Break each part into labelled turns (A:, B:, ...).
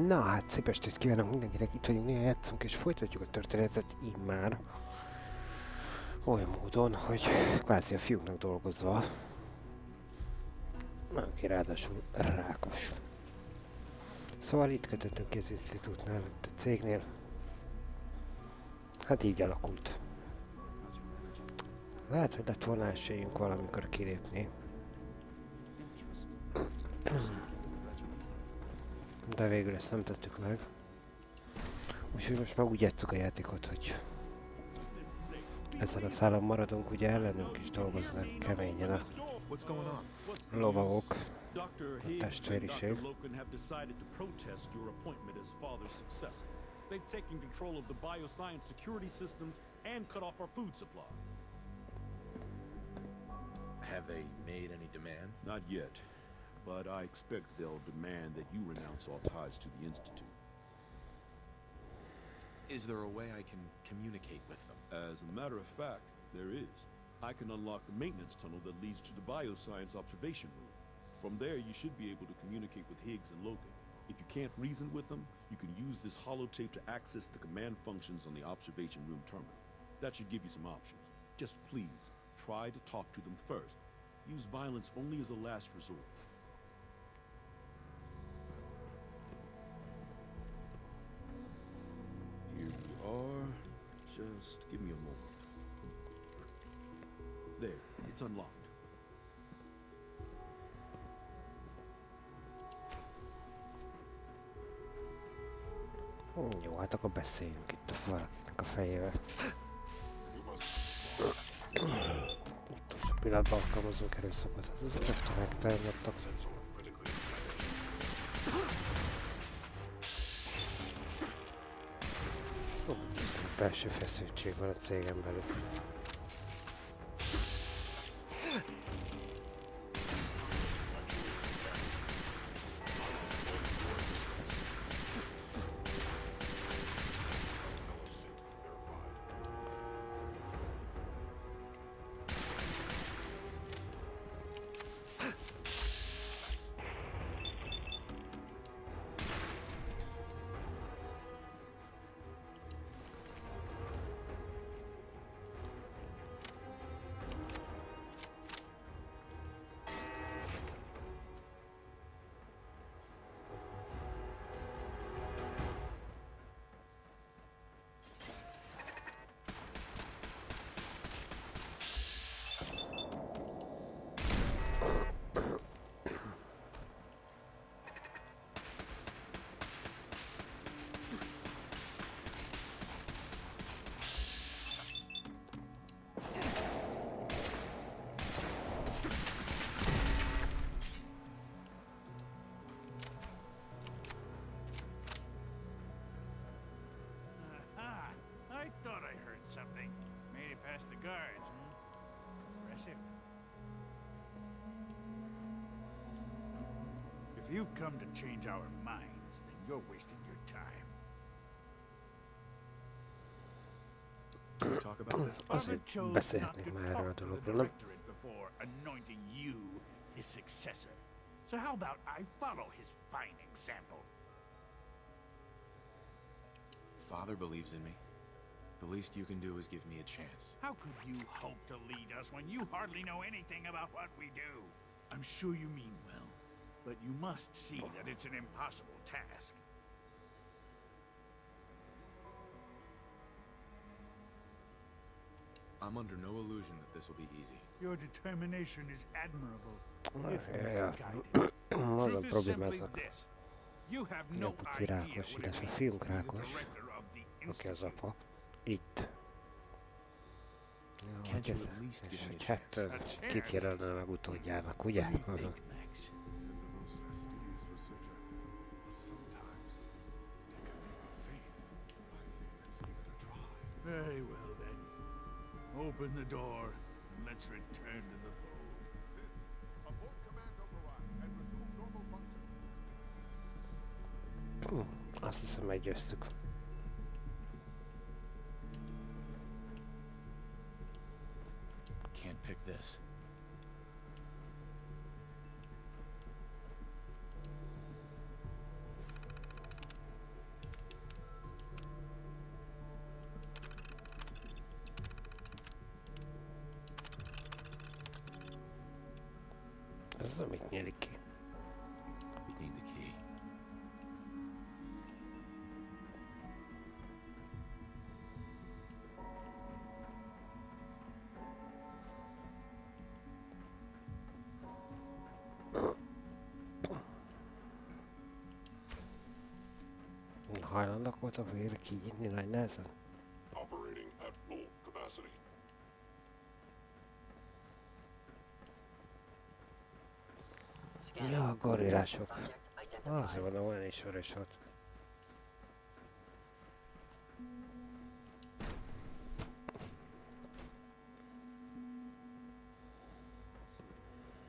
A: Na hát, szép estét kívánok mindenkinek, itt vagyunk, néha játszunk és folytatjuk a történetet immár. Olyan módon, hogy kvázi a fiúknak dolgozva. Aki ráadásul rákos. Szóval itt kötöttünk ki az institútnál, a cégnél. Hát így alakult. Lehet, hogy lett volna esélyünk valamikor kilépni. De végül ezt nem tettük meg. Úgyhogy most már úgy játsszuk a játékot, hogy ezen a szálon maradunk, ugye ellenünk is dolgoznak keményen a lovagok, a testvériség.
B: They've taken control of the bioscience security systems and cut off our food supply.
C: Have they made any demands?
B: Not yet, but I expect they'll demand that you renounce all ties to the Institute.
C: Is there a way I can communicate with them?
B: As a matter of fact, there is. I can unlock the maintenance tunnel that leads to the bioscience observation room. From there, you should be able to communicate with Higgs and Logan. If you can't reason with them, you can use this holotape to access the command functions on the observation room terminal. That should give you some options. Just please, try to talk to them first. Use violence only as a last resort. Here we are. Just give me a moment. There, it's unlocked.
A: Jó, hát akkor beszéljünk itt a valakinek a fejével. Utolsó pillanatban alkalmazunk erőszakot, hát ezek rögtön megtámadtak. Belső feszültség van a cégen belül.
D: Something. Made it past the guards, Impressive. If you've come to change our minds, then you're wasting your time.
C: Can we talk about this?
A: Azért beszélhetnék már erről a dologról, nem?
D: Before anointing you his successor. So how about I follow his fine example?
C: Father believes in me. The least you can do is give me a chance.
D: How could you hope to lead us when you hardly know anything about what we do? I'm sure you mean well, but you must see that it's an impossible task.
C: I'm under no illusion that this will be easy.
D: Your determination is admirable.
A: Az a probléma ezek.
D: You have
A: A
D: no
A: puci
D: idea
A: rákos,
D: what it
A: illetve a
D: means
A: fiunk
D: to be the
A: rákos,
D: director of the
A: aki az
D: institute.
A: apa. Itt. Jó,
C: Can't you at least
A: és
C: give me a
A: hogy hát
C: chance?
A: kit jelölne meg utódjának, ugye?
D: What do you think, Max? Very well then. Open the door and let's return to the fold.
B: Abort command override and resume normal function.
A: Azt hiszem meggyőztük.
C: Can't pick this.
A: Ez nem itt nyílik ki.
C: We need the key.
A: Hajlandók voltak végre kinyitni nagy nehezen?
E: Operating at full capacity.
A: Ja, a gorillások. Azért van, olyan ismerős volt.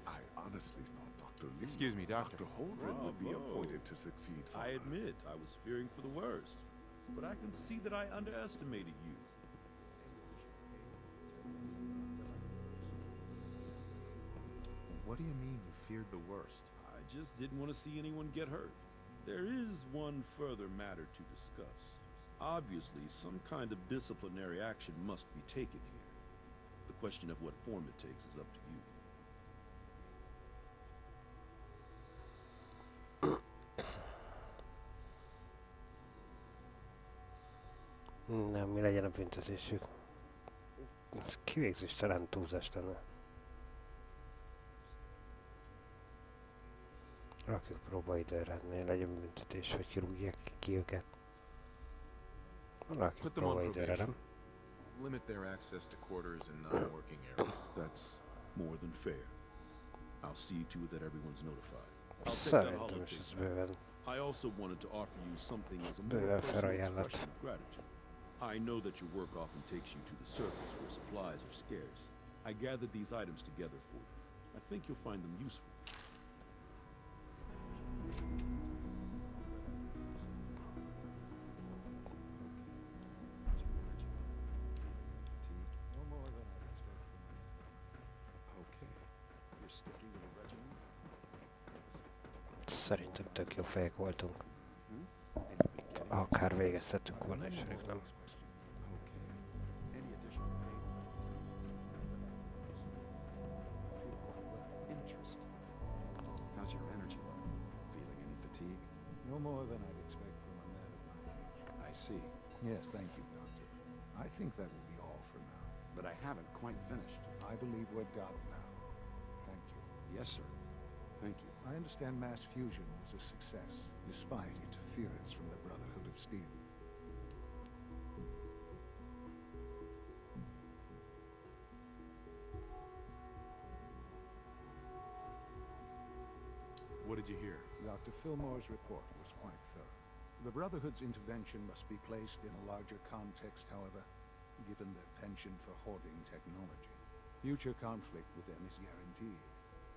E: I honestly thought Dr. Lee,
C: Excuse me, Doctor.
E: Dr. Holdren would be
B: Bravo.
E: appointed to succeed
B: I
E: Father.
B: admit I was fearing for the worst, but I can see that I underestimated you.
C: What do you mean you feared the worst?
B: I just didn't want to see anyone get hurt. There is one further matter to discuss. Obviously, some kind of disciplinary action must be taken here. The question of what form it takes is up to you.
A: Nem, mi legyen a büntetésük? Ez kivégzéstelen túlzás lenne. Rakjuk próbaidőre, ne legyen büntetés, hogy kirúgják ki őket. Rakjuk
C: Put them on
A: próbaidőre,
C: probation.
A: nem?
C: Limit their access to quarters and non-working areas.
B: That's more than fair. I'll see to it that everyone's notified. I'll take that
A: Szerintem is
B: holiday.
A: ez bőven.
B: I also wanted to offer you something as a more
A: Bőven
B: personal
A: felajánlat.
B: expression of gratitude. I know that your work often takes you to the surface where supplies are scarce. I gathered these items together for you. I think you'll find them useful.
E: No more than I'd expect from a man. Okay. You're sticking to the regimen?
A: Szerintem tök jó fejek voltunk.
E: Any
A: Akár végezhetünk volna is, ők nem.
E: Okay. Any additional pain? Interesting. How's your energy level? Feeling any fatigue?
F: No more than I'd expect from a man of my age.
E: I see.
F: Yes, thank you, Doctor. I think that will be all for now.
E: But I haven't quite finished.
F: I believe we're done now. Thank you.
E: Yes, sir. Thank you.
F: I understand mass fusion was a success, despite interference from the Brotherhood of Steel.
C: What did you hear?
F: Dr. Fillmore's report was quite thorough. The Brotherhood's intervention must be placed in a larger context, however, given their penchant for hoarding technology. Future conflict with them is guaranteed.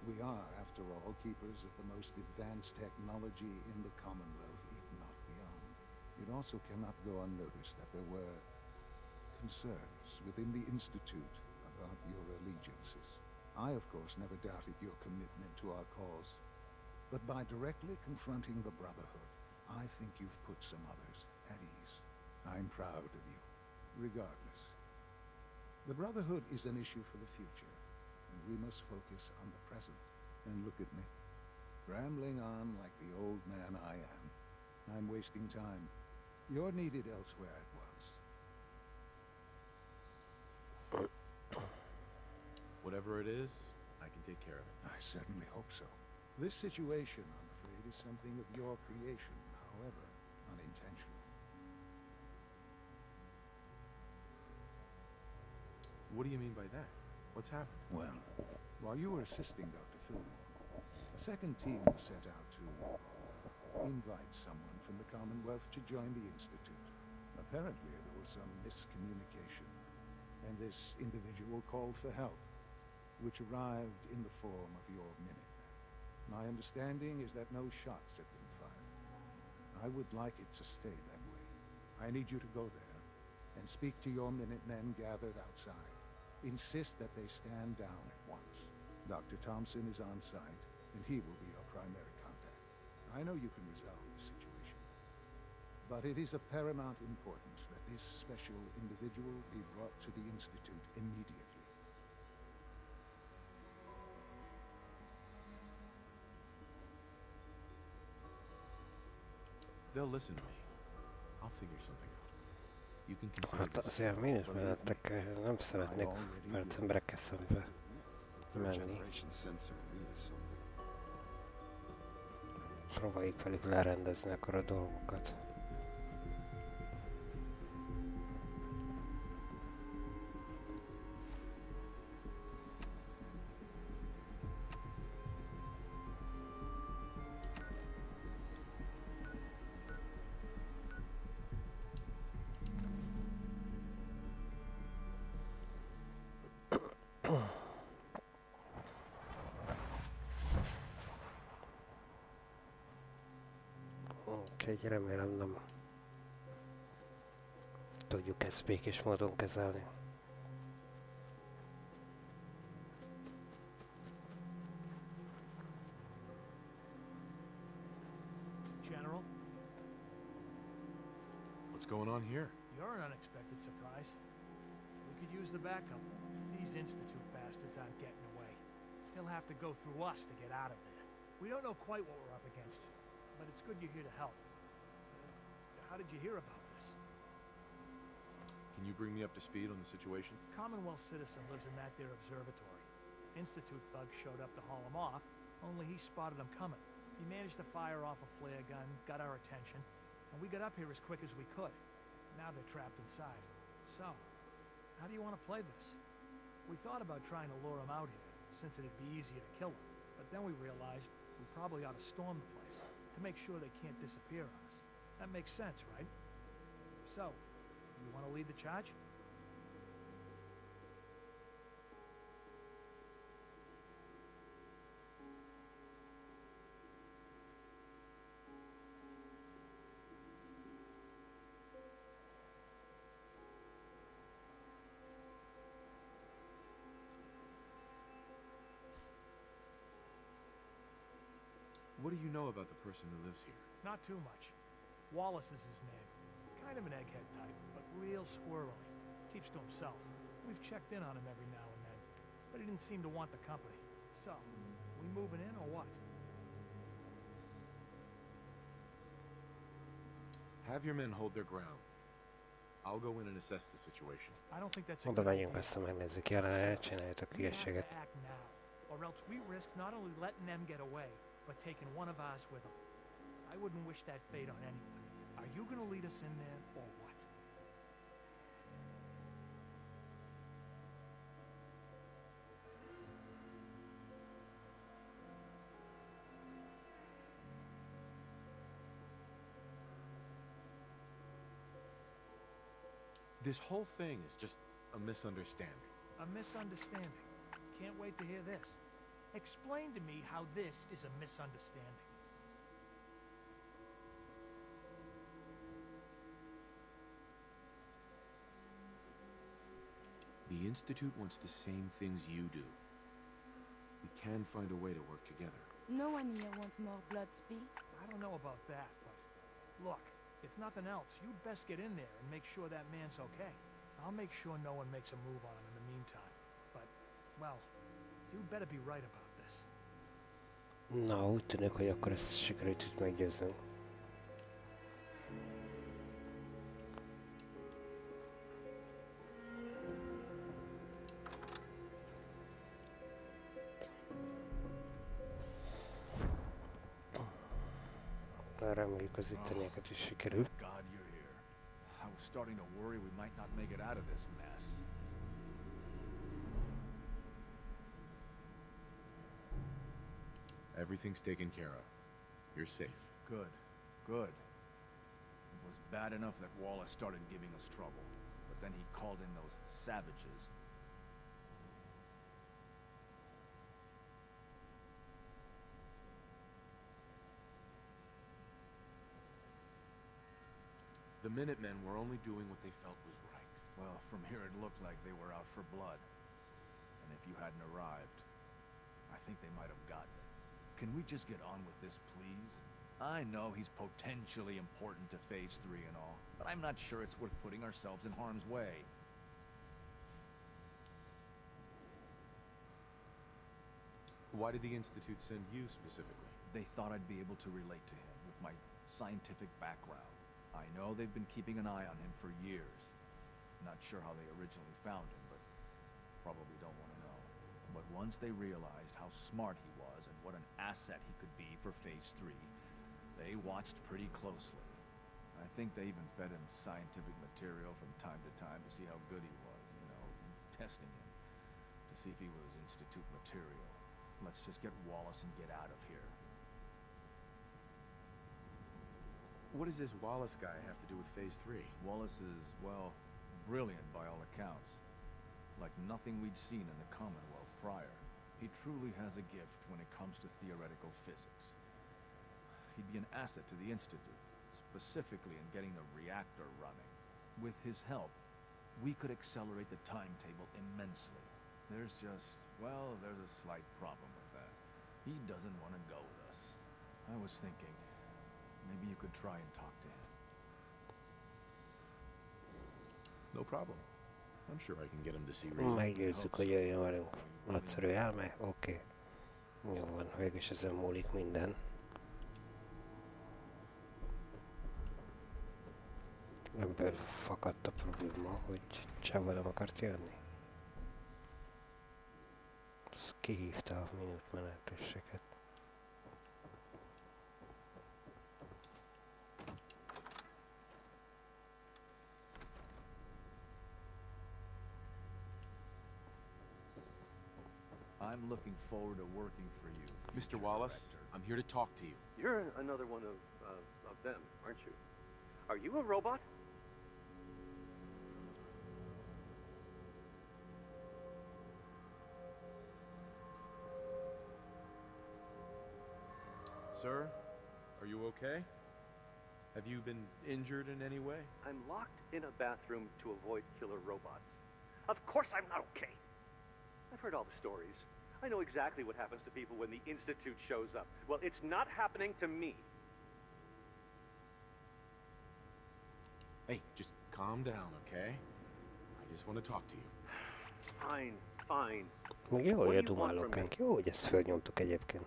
F: We are, after all, keepers of the most advanced technology in the Commonwealth, if not beyond. It also cannot go unnoticed that there were concerns within the Institute about your allegiances. I, of course, never doubted your commitment to our cause. But by directly confronting the Brotherhood, I think you've put some others at ease. I'm proud of you, regardless. The Brotherhood is an issue for the future, and we must focus on the present. And look at me, rambling on like the old man I am. I'm wasting time. You're needed elsewhere at once.
C: Whatever it is, I can take care of it.
F: I certainly hope so. This situation, I'm afraid, is something of your creation, however unintentional.
C: What do you mean by that? What's happened?
F: Well, while you were assisting Dr. Fillmore, a second team was sent out to invite someone from the Commonwealth to join the Institute. Apparently, there was some miscommunication, and this individual called for help, which arrived in the form of your Minutemen. My understanding is that no shots have been fired. I would like it to stay that way. I need you to go there and speak to your Minutemen gathered outside. Insist that they stand down at once. Dr. Thompson is on site, and he will be your primary contact. I know you can resolve the situation, but it is of paramount importance that this special individual be brought to the Institute immediately.
C: They'll listen to me. I'll figure something out. You can consider
A: Hát
C: this.
A: azért minősmenettekkel nem szeretnék mert emberekkel szembe
E: Third
A: menni.
E: generation sensor means something.
A: Próbáljuk velük lerendezni akkor a dolgokat. Úgyhogy remélem nem tudjuk ezt békés módon kezelni.
G: General,
C: What's going on here?
G: you're an unexpected surprise. We could use the backup. These Institute bastards aren't getting away. He'll have to go through us to get out of there. We don't know quite what we're up against, but it's good you're here to help. How did you hear about this?
C: Can you bring me up to speed on the situation?
G: Commonwealth citizen lives in that there observatory. Institute thugs showed up to haul him off, only he spotted them coming. He managed to fire off a flare gun, got our attention, and we got up here as quick as we could. Now they're trapped inside. So, how do you want to play this? We thought about trying to lure him out here, since it'd be easier to kill him. But then we realized we probably ought to storm the place, to make sure they can't disappear on us. That makes sense, right? So, you want to lead the charge?
C: What do you know about the person who lives here?
G: Not too much. Wallace is his name. Kind of an egghead type, but real squirrely. Keeps to himself. We've checked in on him every now and then, but he didn't seem to want the company. So, we moving in or what?
C: Have your men hold their ground. I'll go in and assess the situation.
G: I don't think that's a
A: Oda
G: good
A: megyünk
G: idea.
A: össze, megnézzük jelenet, csináljátok
G: We have to
A: hülyeséget.
G: act now, or else we risk not only letting them get away, but taking one of ours with them. I wouldn't wish that fate on anyone. Are you gonna lead us in there, or what?
C: This whole thing is just a misunderstanding.
G: A misunderstanding. Can't wait to hear this. Explain to me how this is a misunderstanding.
C: The Institute wants the same things you do. We can find a way to work together.
H: No one here wants more blood spilled.
G: I don't know about that, but look, if nothing else, you'd best get in there and make sure that man's okay. I'll make sure no one makes a move on him in the meantime. But, well, you'd better be right about this.
A: Na, úgy tűnik, hogy akkor ezt sikerült itt meggyőznünk. Reméljük az ittenieket is sikerül.
D: God, you're here. I was starting to worry we might not make it out of this mess.
C: Everything's taken care of. You're safe.
D: Good, good. It was bad enough that Wallace started giving us trouble, but then he called in those savages.
C: The Minutemen were only doing what they felt was right.
D: Well, from here it looked like they were out for blood. And if you hadn't arrived, I think they might have gotten it. Can we just get on with this, please? I know he's potentially important to Phase 3 and all, but I'm not sure it's worth putting ourselves in harm's way.
C: Why did the Institute send you specifically?
D: They thought I'd be able to relate to him with my scientific background. I know they've been keeping an eye on him for years. Not sure how they originally found him, but probably don't want to know. But once they realized how smart he was and what an asset he could be for Phase 3, they watched pretty closely. I think they even fed him scientific material from time to time to see how good he was, you know, testing him, to see if he was Institute material. Let's just get Wallace and get out of here.
C: What does this Wallace guy have to do with Phase 3?
D: Wallace is, well, brilliant by all accounts. Like nothing we'd seen in the Commonwealth prior. He truly has a gift when it comes to theoretical physics. He'd be an asset to the Institute, specifically in getting the reactor running. With his help, we could accelerate the timetable immensely. There's just, well, there's a slight problem with that. He doesn't want to go with us. I was thinking, maybe you could try and talk to him.
C: No problem. I'm sure I can get him to see reason.
A: Meggyőzzük, hogy jöjjön velünk. Nagyszerű elme? Oké. Jó van, végülis ezen múlik minden. Ebből fakadt a probléma, hogy Csával nem akart jönni. Ez kihívta a minutmenetéseket.
D: I'm looking forward to working for you,
C: Mr. Wallace,
D: Director.
C: I'm here to talk to you.
I: You're another one of them, aren't you? Are you a robot?
C: Sir, are you okay? Have you been injured in any way?
I: I'm locked in a bathroom to avoid killer robots. Of course I'm not okay. I've heard all the stories. I know exactly what happens to people when the Institute shows up. Well, it's not happening to me.
C: Hey, just calm down, okay? I just want to talk to you.
I: Fine, fine.
A: Még jó,
I: What
A: hogy a
I: do you want from me?
A: dumálókánk. Jó, hogy ezt fölnyomtuk egyébként.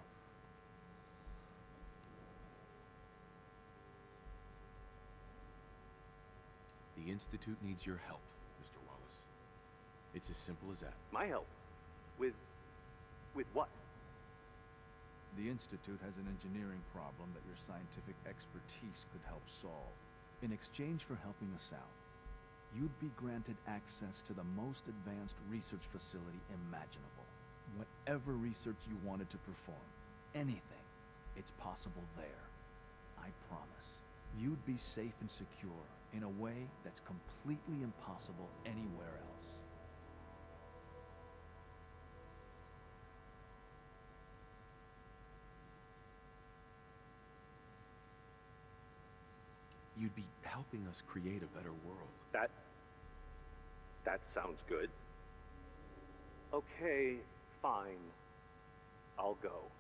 C: The Institute needs your help, Mr. Wallace. It's as simple as that.
I: My help? With what?
D: The Institute has an engineering problem that your scientific expertise could help solve. In exchange for helping us out, you'd be granted access to the most advanced research facility imaginable. Whatever research you wanted to perform, anything, it's possible there. I promise. You'd be safe and secure in a way that's completely impossible anywhere else.
C: You'd be helping us create a better world.
I: That sounds good. Okay, fine. I'll go.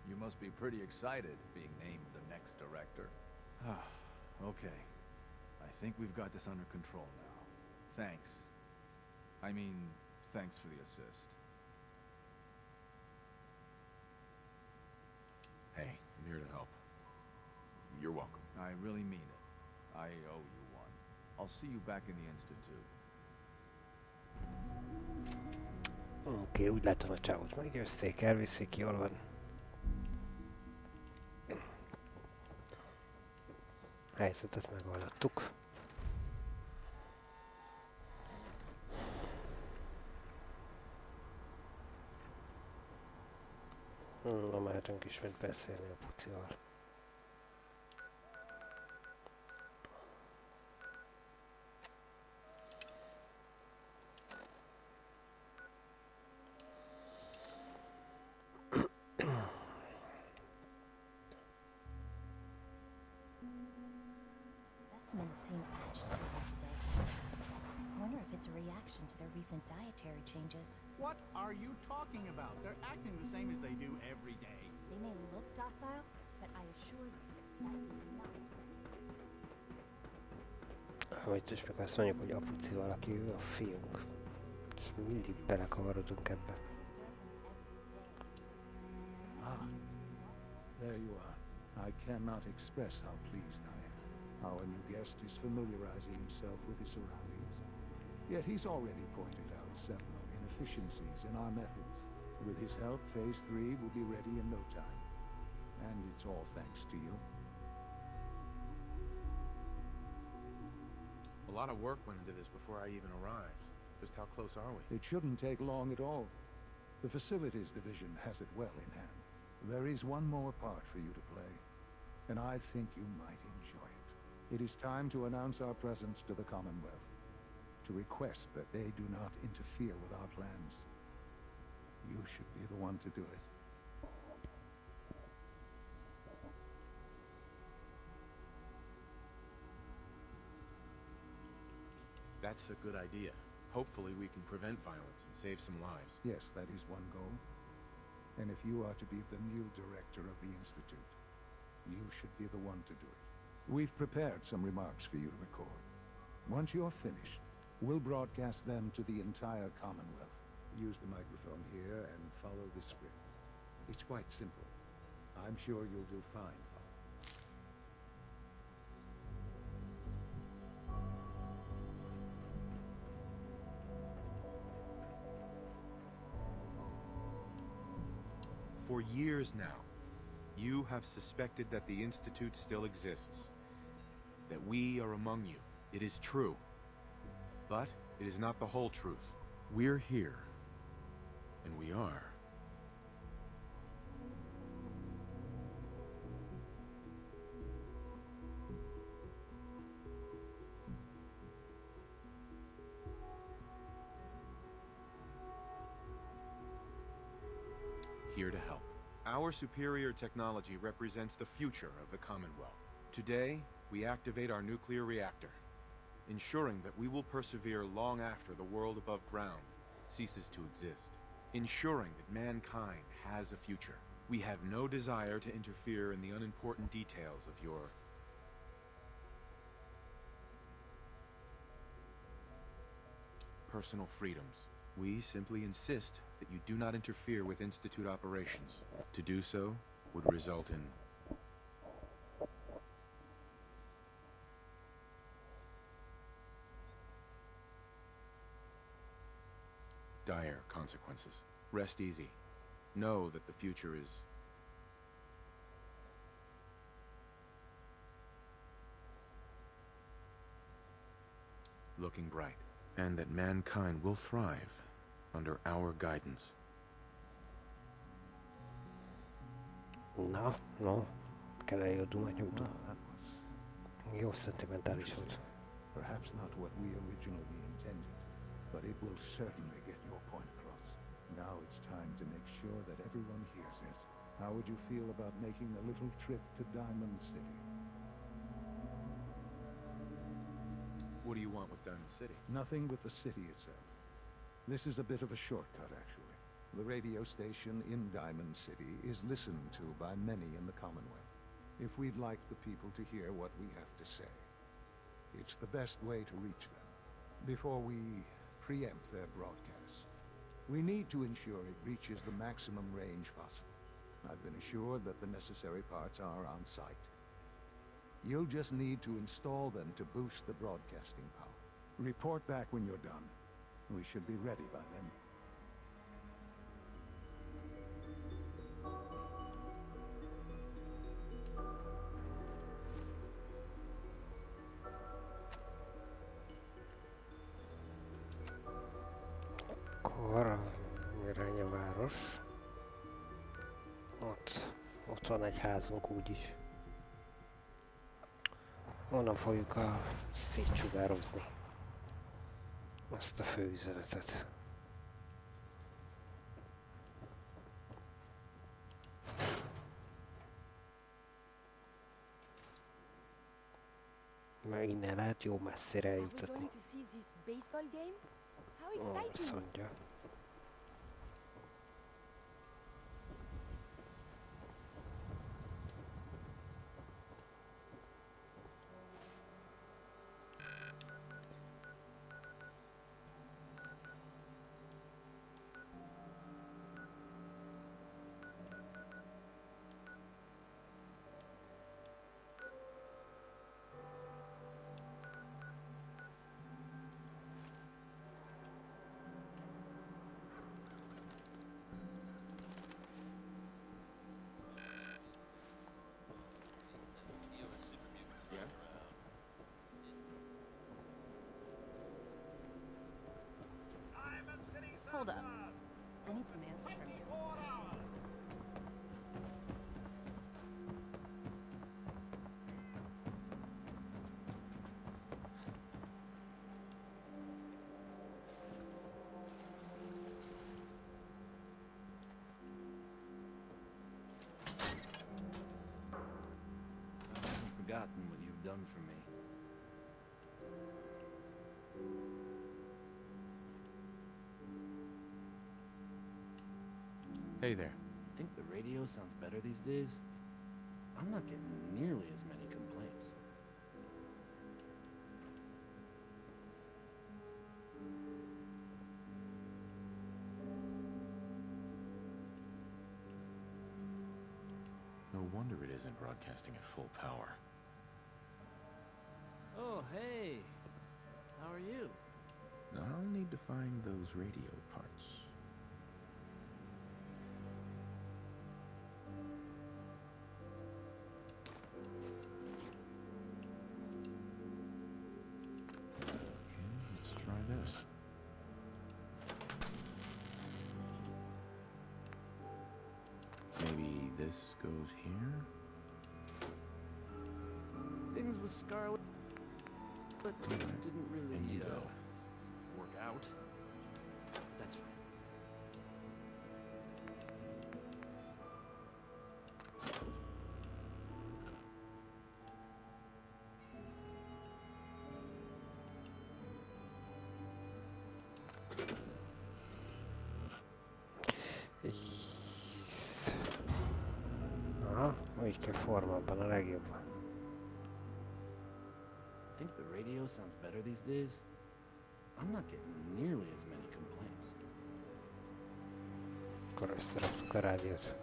D: You must be pretty excited being named the next director. Okay. I think we've got this under control now. Thanks. I mean, thanks for the assist.
C: Hey, I'm here to help. You're welcome.
D: I really mean it. I owe you one. I'll see you back in the Institute.
A: Oké, úgy látom a csávot meggyőzték, elviszik, jól van. Helyzetet megoldottuk. Na, mehetünk ismét beszélni a pucival.
J: Specimens seem agitated today. I wonder if it's a reaction to their recent dietary changes.
K: What are you talking about? They're acting the same as they do every day.
J: They may look docile, but I assure you that is not.
A: Ahogy is meg azt mondjuk, hogy apuci valaki, ő a fiunk. És mindig belekavarodunk ebbe.
F: Ah, there you are. I cannot express how pleased I am. Our new guest is familiarizing himself with his surroundings. Yet he's already pointed out several inefficiencies in our methods. With his help, Phase 3 will be ready in no time. And it's all thanks to you.
C: A lot of work went into this before I even arrived. Just how close are we?
F: It shouldn't take long at all. The Facilities Division has it well in hand. There is one more part for you to play, and I think you might enjoy it. It is time to announce our presence to the Commonwealth, to request that they do not interfere with our plans. You should be the one to do it.
C: That's a good idea. Hopefully we can prevent violence and save some lives.
F: Yes, that is one goal. And if you are to be the new director of the Institute, you should be the one to do it. We've prepared some remarks for you to record. Once you're finished, we'll broadcast them to the entire Commonwealth. Use the microphone here and follow the script. It's quite simple. I'm sure you'll do fine.
C: For years now, you have suspected that the Institute still exists. That we are among you. It is true. But it is not the whole truth. We're here. And we are. Here to help. Our superior technology represents the future of the Commonwealth. Today, we activate our nuclear reactor, ensuring that we will persevere long after the world above ground ceases to exist. Ensuring that mankind has a future. We have no desire to interfere in the unimportant details of your personal freedoms. We simply insist that you do not interfere with Institute operations. To do so would result in dire consequences. Rest easy. Know that the future is looking bright, and that mankind will thrive under our guidance.
A: Na, no, kell eljutnunk, nyomtuk.
F: Well, that was
A: Jó szentimentális volt.
F: interesting. Perhaps not what we originally intended, but it will certainly get your point across. Now it's time to make sure that everyone hears it. How would you feel about making a little trip to Diamond City?
C: What do you want with Diamond City?
F: Nothing with the city itself. This is a bit of a shortcut, actually. The radio station in Diamond City is listened to by many in the Commonwealth. If we'd like the people to hear what we have to say, it's the best way to reach them. Before we preempt their broadcasts, we need to ensure it reaches the maximum range possible. I've been assured that the necessary parts are on site. You'll just need to install them to boost the broadcasting power. Report back when you're done. We should be ready by then.
A: Akkor irány a város. Ott van egy házunk úgyis. Onnan fogjuk szétsugározni azt a főüzenetet. Mert innen lehet jó messzire eljutatni. Ó, azt mondja.
J: Hold up. I need some answers from you.
D: I haven't forgotten what you've done for me.
C: Hey there.
D: Think the radio sounds better these days? I'm not getting nearly as many complaints.
C: No wonder it isn't broadcasting at full power.
D: Oh, hey. How are you?
C: Now I'll need to find those radio parts. Okay, let's try this. Maybe this goes here?
D: Things with Scarlet didn't really
C: In you go.
D: work out. That's fine.
A: Aha, úgy kell formában a legjobban.
D: Think the radio sounds better these days? I'm not getting nearly as many complaints.
A: Akkor összeraktuk a rádiót.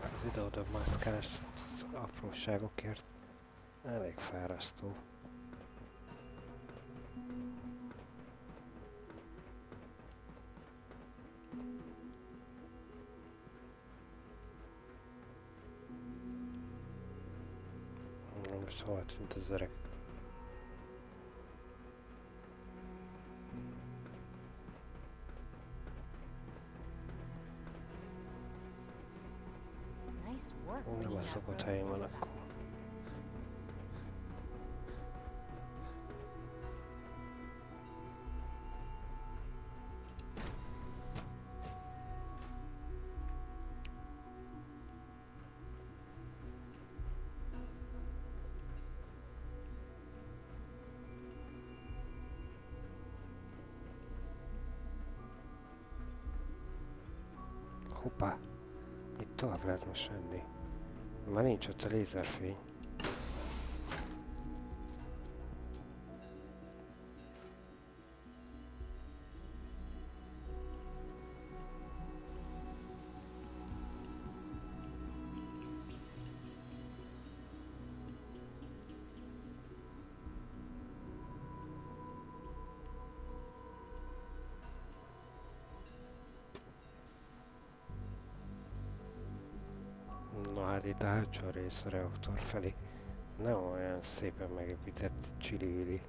A: Az ide-oda mászkálás apróságokért elég fárasztó. Most hol tűnt az öreg?
J: Nice work.
A: Nem
J: bringing
A: a
J: that
A: szokott
J: road
A: helyén van
J: safe
A: akkor.
J: back.
A: Hoppá! Itt tovább lehet most menni. Már nincs ott a lézerfény. Na hát itt a hátsó rész a reaktor felé. Nem olyan szépen megépített csili-vili.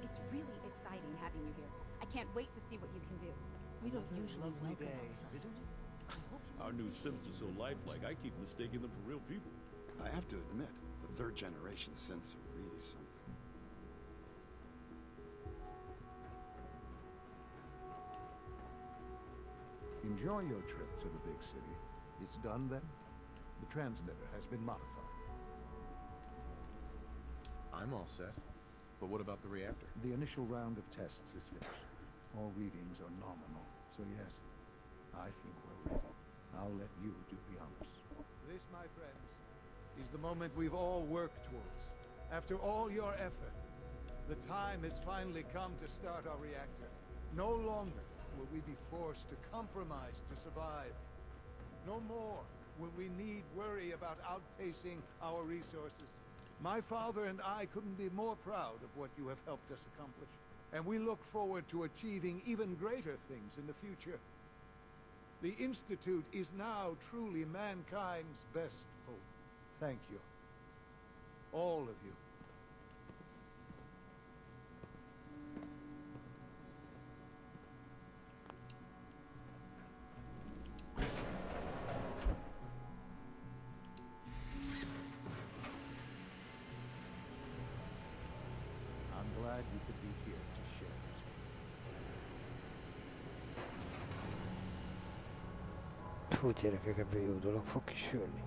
L: It's really exciting having you here. I can't wait to see what you can do.
J: We don't usually welcome
K: day,
J: outsiders.
K: isn't it?
B: Our new synths are so lifelike, I keep mistaking them for real people.
E: I have to admit, the third generation synths are really something.
F: Enjoy your trip to the big city. It's done then? The transmitter has been modified.
C: I'm all set. But what about the reactor?
F: The initial round of tests is finished. All readings are nominal, so yes, I think we're ready. I'll let you do the honors.
K: This, my friends, is the moment we've all worked towards. After all your effort, the time has finally come to start our reactor. No longer will we be forced to compromise to survive. No more will we need worry about outpacing our resources. My father and I couldn't be more proud of what you have helped us accomplish, and we look forward to achieving even greater things in the future. The Institute is now truly mankind's best hope. Thank you. All of you. I'm glad you could be here to share this with me.
A: Fú, gyerekek, ebből jó dolog fog kisülni.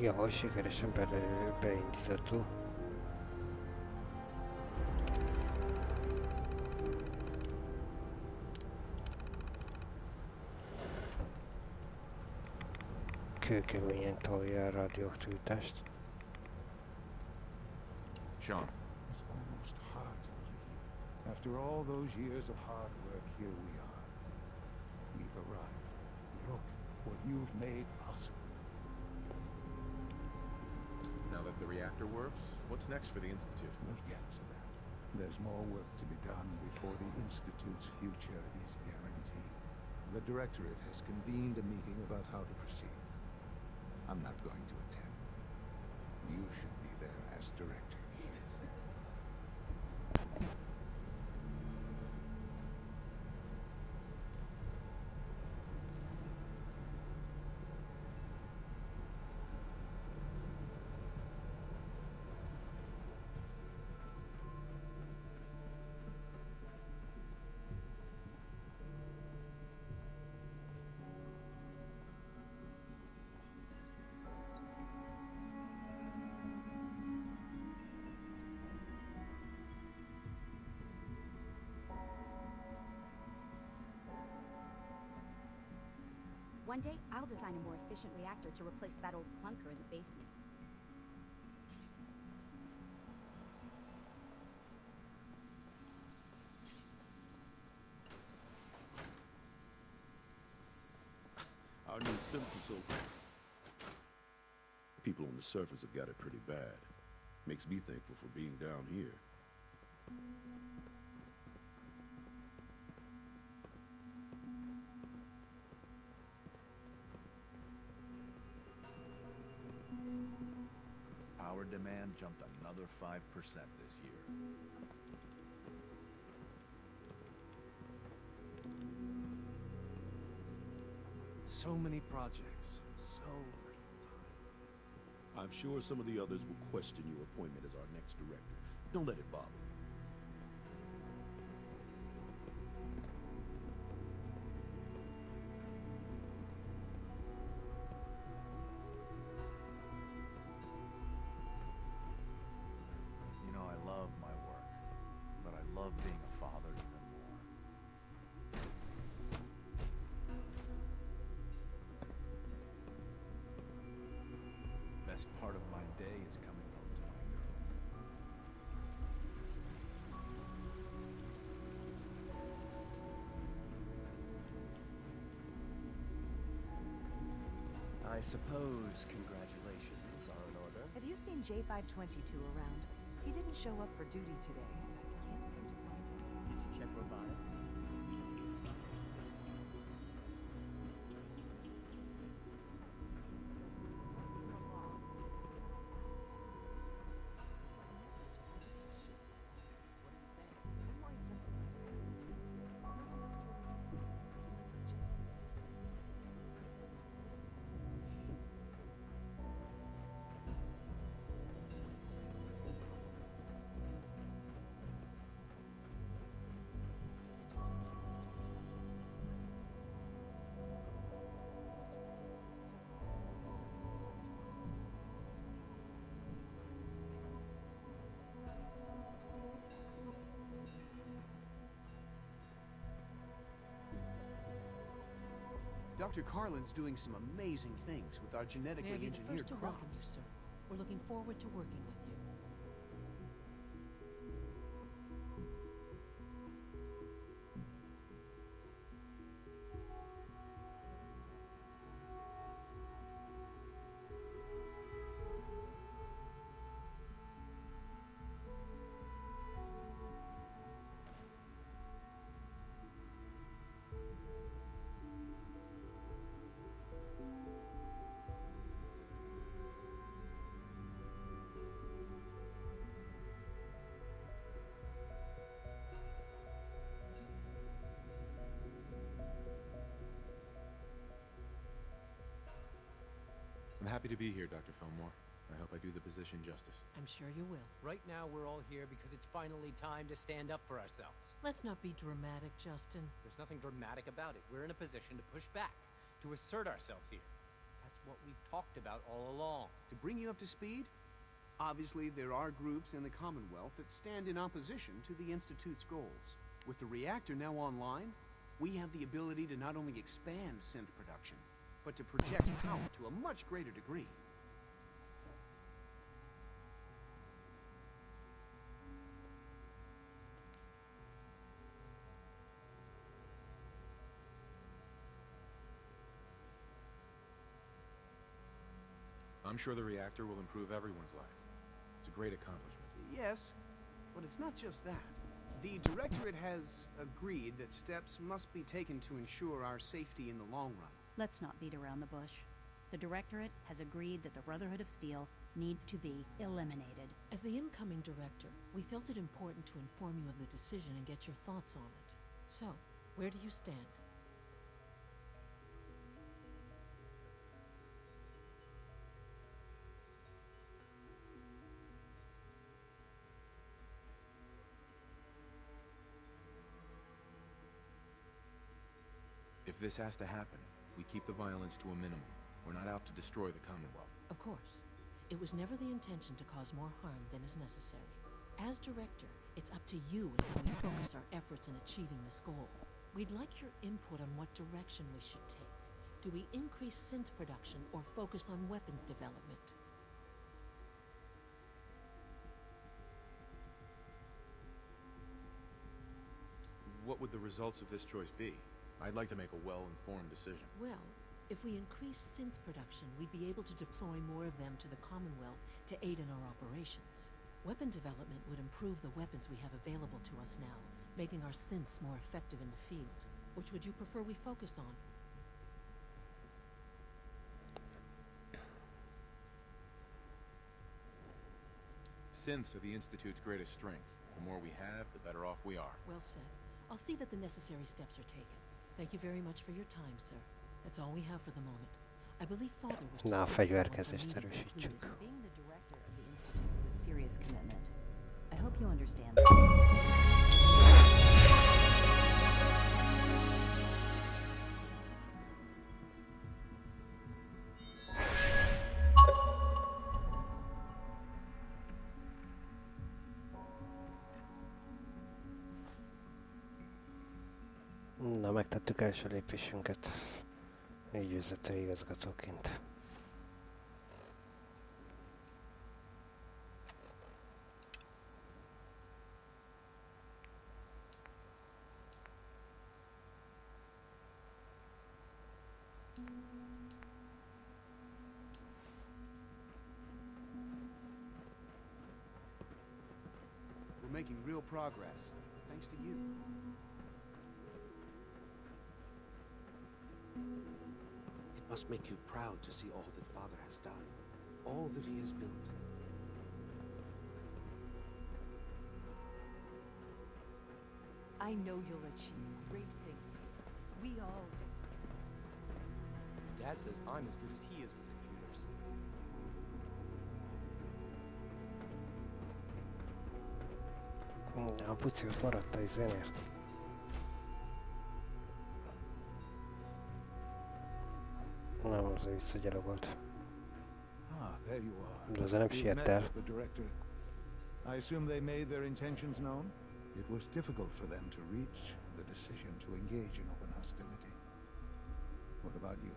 A: Ja, sikeresen beindítható. Kőkeményen tolja a radioaktivitást.
C: Sean.
F: It's almost hard to believe. After all those years of hard work, here we are. We've arrived. Look what you've made possible.
C: Now that the reactor works, what's next for the Institute?
F: We'll get to that. There's more work to be done before the Institute's future is guaranteed. The Directorate has convened a meeting about how to proceed. I'm not going to attend. You should be there as Director.
L: One day, I'll design a more efficient reactor to replace that old clunker in the basement.
B: Our new census open. People on the surface have got it pretty bad. Makes me thankful for being down here.
D: Power demand jumped another 5% this year.
I: So many projects, so little time.
B: I'm sure some of the others will question your appointment as our next director. Don't let it bother you.
D: You know, I love my work, but I love being a father even more. Best part of my day is coming home to my girl.
I: I suppose congratulations are in order.
M: Have you seen J522 around? He didn't show up for duty today. Can't seem to find him.
I: Did you check robotics?
N: Dr. Carlin's doing some amazing things with our genetically
O: May I be the
N: engineered
O: first to welcome you,
N: crops.
O: sir. We're looking forward to working with you.
C: I'm happy to be here, Dr. Fillmore. I hope I do the position justice.
O: I'm sure you will.
P: Right now, we're all here because it's finally time to stand up for ourselves.
O: Let's not be dramatic, Justin.
P: There's nothing dramatic about it. We're in a position to push back, to assert ourselves here. That's what we've talked about all along.
N: To bring you up to speed, obviously there are groups in the Commonwealth that stand in opposition to the Institute's goals. With the reactor now online, we have the ability to not only expand synth production, but to project power to a much greater degree.
C: I'm sure the reactor will improve everyone's life. It's a great accomplishment.
N: Yes, but it's not just that. The Directorate has agreed that steps must be taken to ensure our safety in the long run.
Q: Let's not beat around the bush. The Directorate has agreed that the Brotherhood of Steel needs to be eliminated.
O: As the incoming director, we felt it important to inform you of the decision and get your thoughts on it. So, where do you stand?
C: If this has to happen, we keep the violence to a minimum. We're not out to destroy the Commonwealth.
O: Of course. It was never the intention to cause more harm than is necessary. As director, it's up to you and how we focus our efforts in achieving this goal. We'd like your input on what direction we should take. Do we increase synth production or focus on weapons development?
C: What would the results of this choice be? I'd like to make a well-informed decision.
O: Well, if we increase synth production, we'd be able to deploy more of them to the Commonwealth to aid in our operations. Weapon development would improve the weapons we have available to us now, making our synths more effective in the field. Which would you prefer we focus on?
C: Synths are the Institute's greatest strength. The more we have, the better off we are.
O: Well said. I'll see that the necessary steps are taken. Thank you very much for your time, sir. That's all we have for the moment. I believe Father was
A: Na, a fegyverkezést erősítsük.
Q: Being the director of the Institute is a serious commitment. I hope you understand that.
A: Na, megtettük első lépésünket. Így üzletői igazgatóként.
N: We're making real progress, thanks to you.
E: It must make you proud to see all that Father has done, all that he has built.
M: I know you'll achieve great things here. We all do.
P: Dad says I'm as good as he is with computers.
A: A puci ott maradt a izénél. Nem, az visszagyalogolt.
K: Ah, there you are.
A: De azért nem
K: You've
A: siet
K: met
A: el.
K: with the director. I assume they made their intentions known? It was difficult for them to reach the decision to engage in open hostility.
F: What about you?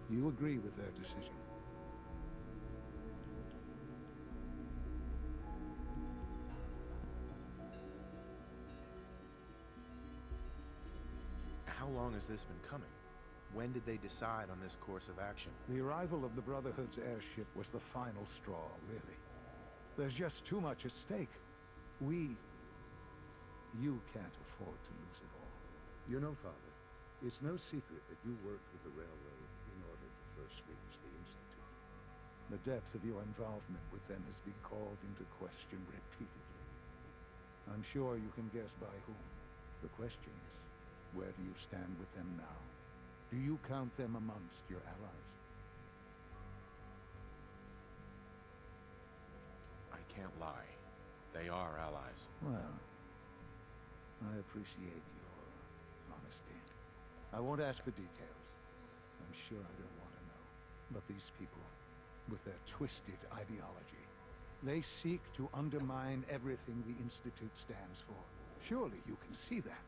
F: Do you agree with their decision?
C: How long has this been coming? When did they decide on this course of action?
F: The arrival of the Brotherhood's airship was the final straw, really. There's just too much at stake. You can't afford to lose it all.
K: You know, Father, it's no secret that you worked with the railroad in order to first reach the Institute.
F: The depth of your involvement with them has been called into question repeatedly. I'm sure you can guess by whom. The question is, where do you stand with them now? Do you count them amongst your allies?
C: I can't lie. They are allies.
F: Well, I appreciate your honesty. I won't ask for details. I'm sure I don't want to know. But these people, with their twisted ideology, they seek to undermine everything the Institute stands for. Surely you can see that.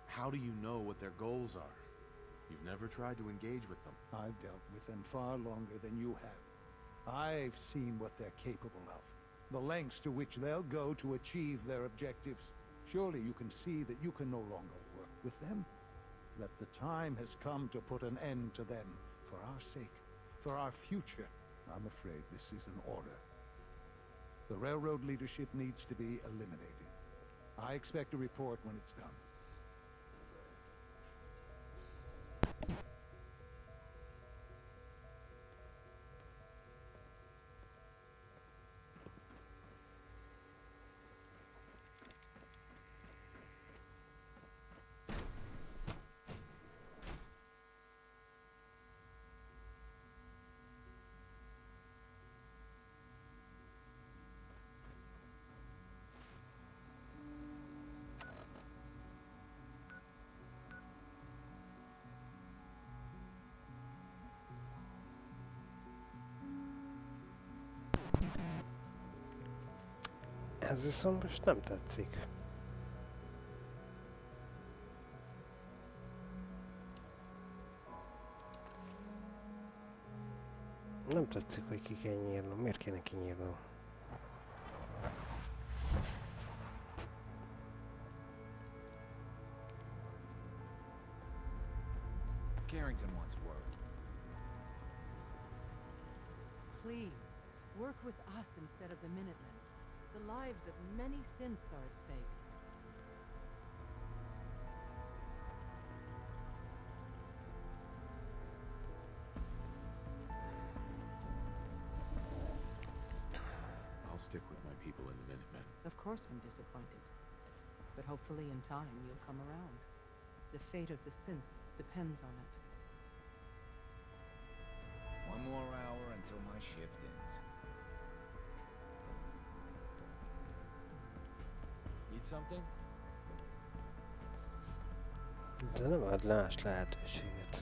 C: How do you know what their goals are? You've never tried to engage with them.
F: I've dealt with them far longer than you have. I've seen what they're capable of. The lengths to which they'll go to achieve their objectives. Surely you can see that you can no longer work with them. That the time has come to put an end to them. For our sake. For our future. I'm afraid this is an order. The railroad leadership needs to be eliminated. I expect a report when it's done.
A: Ez viszont most nem tetszik. Nem tetszik, hogy ki kell nyírnom. Miért kéne kinyírnom?
D: Carrington wants word.
M: Please, work with us instead of the Minutemen. The lives of many synths are at stake.
C: I'll stick with my people in the Minutemen.
M: Of course I'm disappointed. But hopefully in time you'll come around. The fate of the synths depends on it.
R: One more hour until my shift ends. Need something?
A: De nem ad más lehetőséget.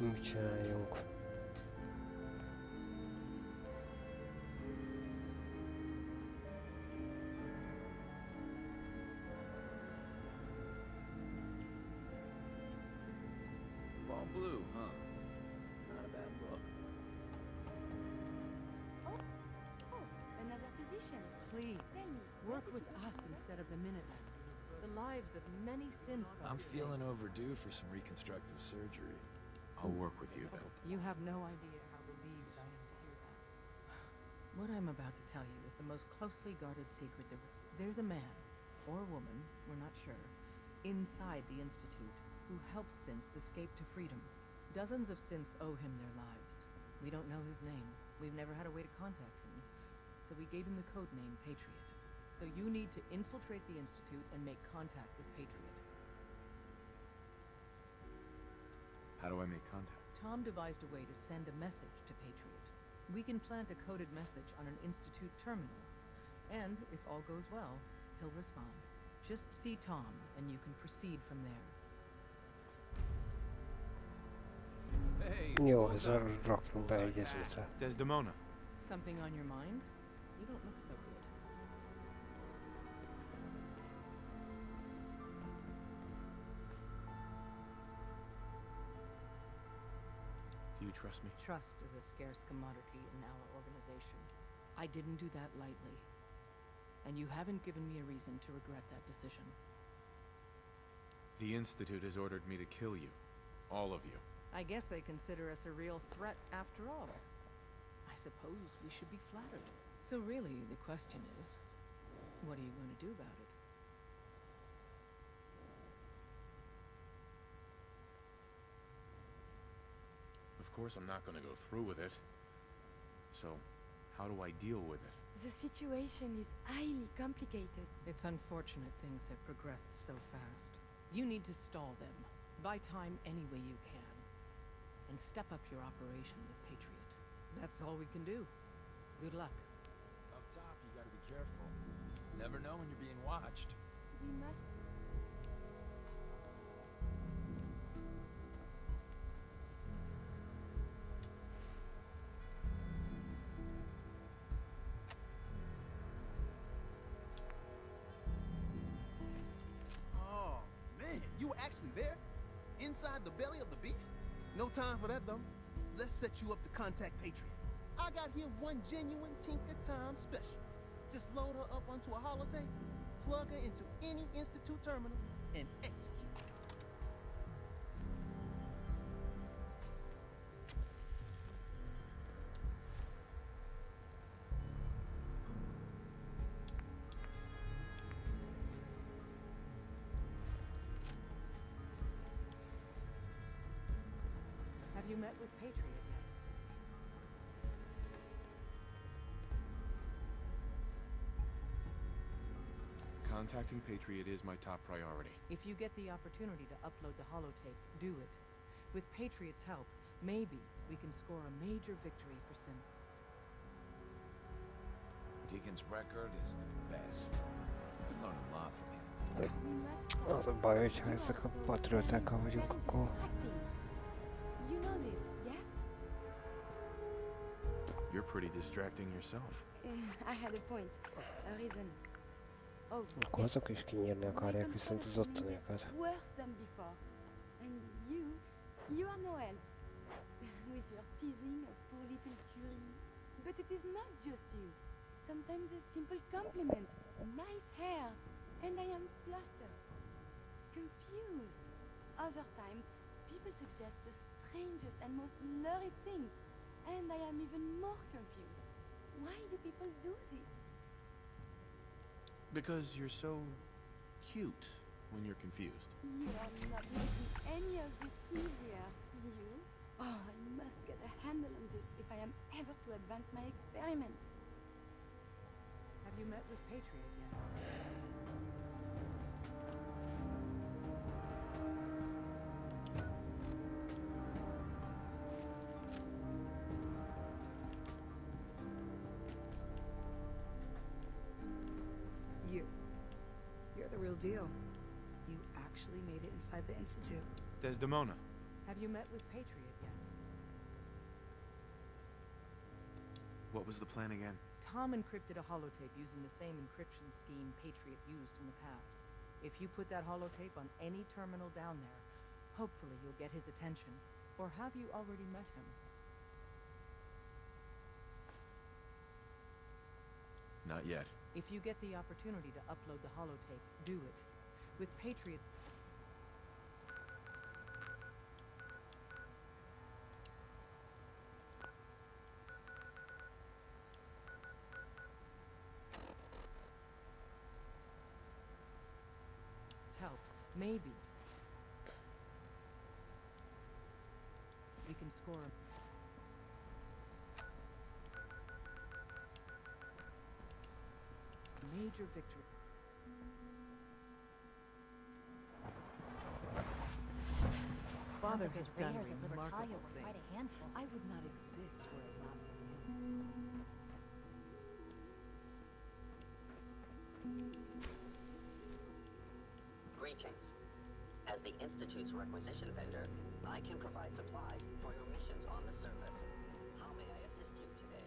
A: Mit csináljunk?
R: Ball blue, huh? Not a bad look.
H: Another physician.
M: Please,
H: Tell me,
M: work with us instead of the Minutemen. The lives of many synths.
R: I'm feeling overdue for some reconstructive surgery.
C: I'll work with you.
M: You have no idea how relieved I am to hear that. What I'm about to tell you is the most closely guarded secret there's a man, or woman, we're not sure, inside the Institute who helps synths escape to freedom. Dozens of synths owe him their lives. We don't know his name. We've never had a way to contact him. So we gave him the code name Patriot. So you need to infiltrate the Institute and make contact with Patriot.
C: How do I make contact?
M: Tom devised a way to send a message to Patriot. We can plant a coded message on an Institute terminal. And, if all goes well, he'll respond. Just see Tom, and you can proceed from there.
N: Hey,
A: Jó, ezzel rakjunk be egy ezütre.
C: Desdemona.
M: Something on your mind? You don't look so good.
C: Do you trust me?
M: Trust is a scarce commodity in our organization. I didn't do that lightly. And you haven't given me a reason to regret that decision.
C: The Institute has ordered me to kill you. All of you.
M: I guess they consider us a real threat after all. I suppose we should be flattered. So really, the question is, what are you going to do about it?
C: Of course I'm not going to go through with it. So, how do I deal with it?
H: The situation is highly complicated.
M: It's unfortunate things have progressed so fast. You need to stall them. Buy time any way you can. And step up your operation with Patriot. That's all we can do. Good luck.
R: Up top, you gotta be careful. Never know when you're being watched.
H: We must...
S: Oh, man, you were actually there? Inside the belly of the beast? No time for that, though. Let's set you up to contact Patriot. I got here one genuine Tinker Time special. Just load her up onto a holotape, plug her into any Institute terminal, and execute.
M: Have you met with Patriot yet?
C: Contacting Patriot is my top priority.
M: If you get the opportunity to upload the holotape, do it. With Patriot's help, maybe we can score a major victory for synths.
R: Deacon's record is the best. You can learn a lot from him.
A: Az a baj, hogyha ezek a patriótákkal vagyunk, akkor...
H: You know this, yes?
C: You're pretty distracting yourself.
H: I had a point, a reason. Oh,
A: Akkor azok is kinyírni akarják viszont az ottaniakat.
H: Worse than before. And you are Noel. With your teasing of poor little Curie. But it is not just you. Sometimes a simple compliment, nice hair, and I am flustered, confused. Other times, people suggest the strangest and most lurid things, and I am even more confused. Why do people do this?
C: Because you're so cute when you're confused.
H: You are not making any of this easier, you? Oh, I must get a handle on this if I am ever to advance my experiments.
M: Have you met with Patriot yet?
T: You're the real deal. You actually made it inside the Institute.
C: Desdemona.
M: Have you met with Patriot yet?
C: What was the plan again?
M: Tom encrypted a holotape using the same encryption scheme Patriot used in the past. If you put that holotape on any terminal down there, hopefully you'll get his attention. Or have you already met him?
C: Not yet.
M: If you get the opportunity to upload the holotape, do it. With Patriot... Maybe. We can score a major victory. Father has done remarkable things. I would not exist were it not for him.
U: Greetings. As the Institute's requisition vendor, I can provide supplies for your missions on the surface. How may I assist you today?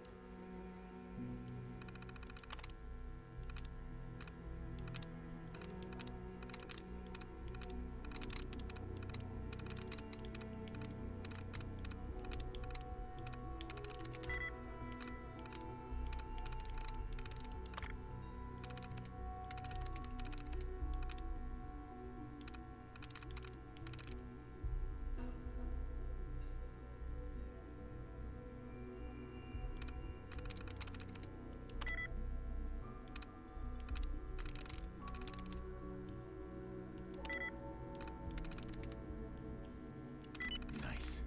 R: Nice.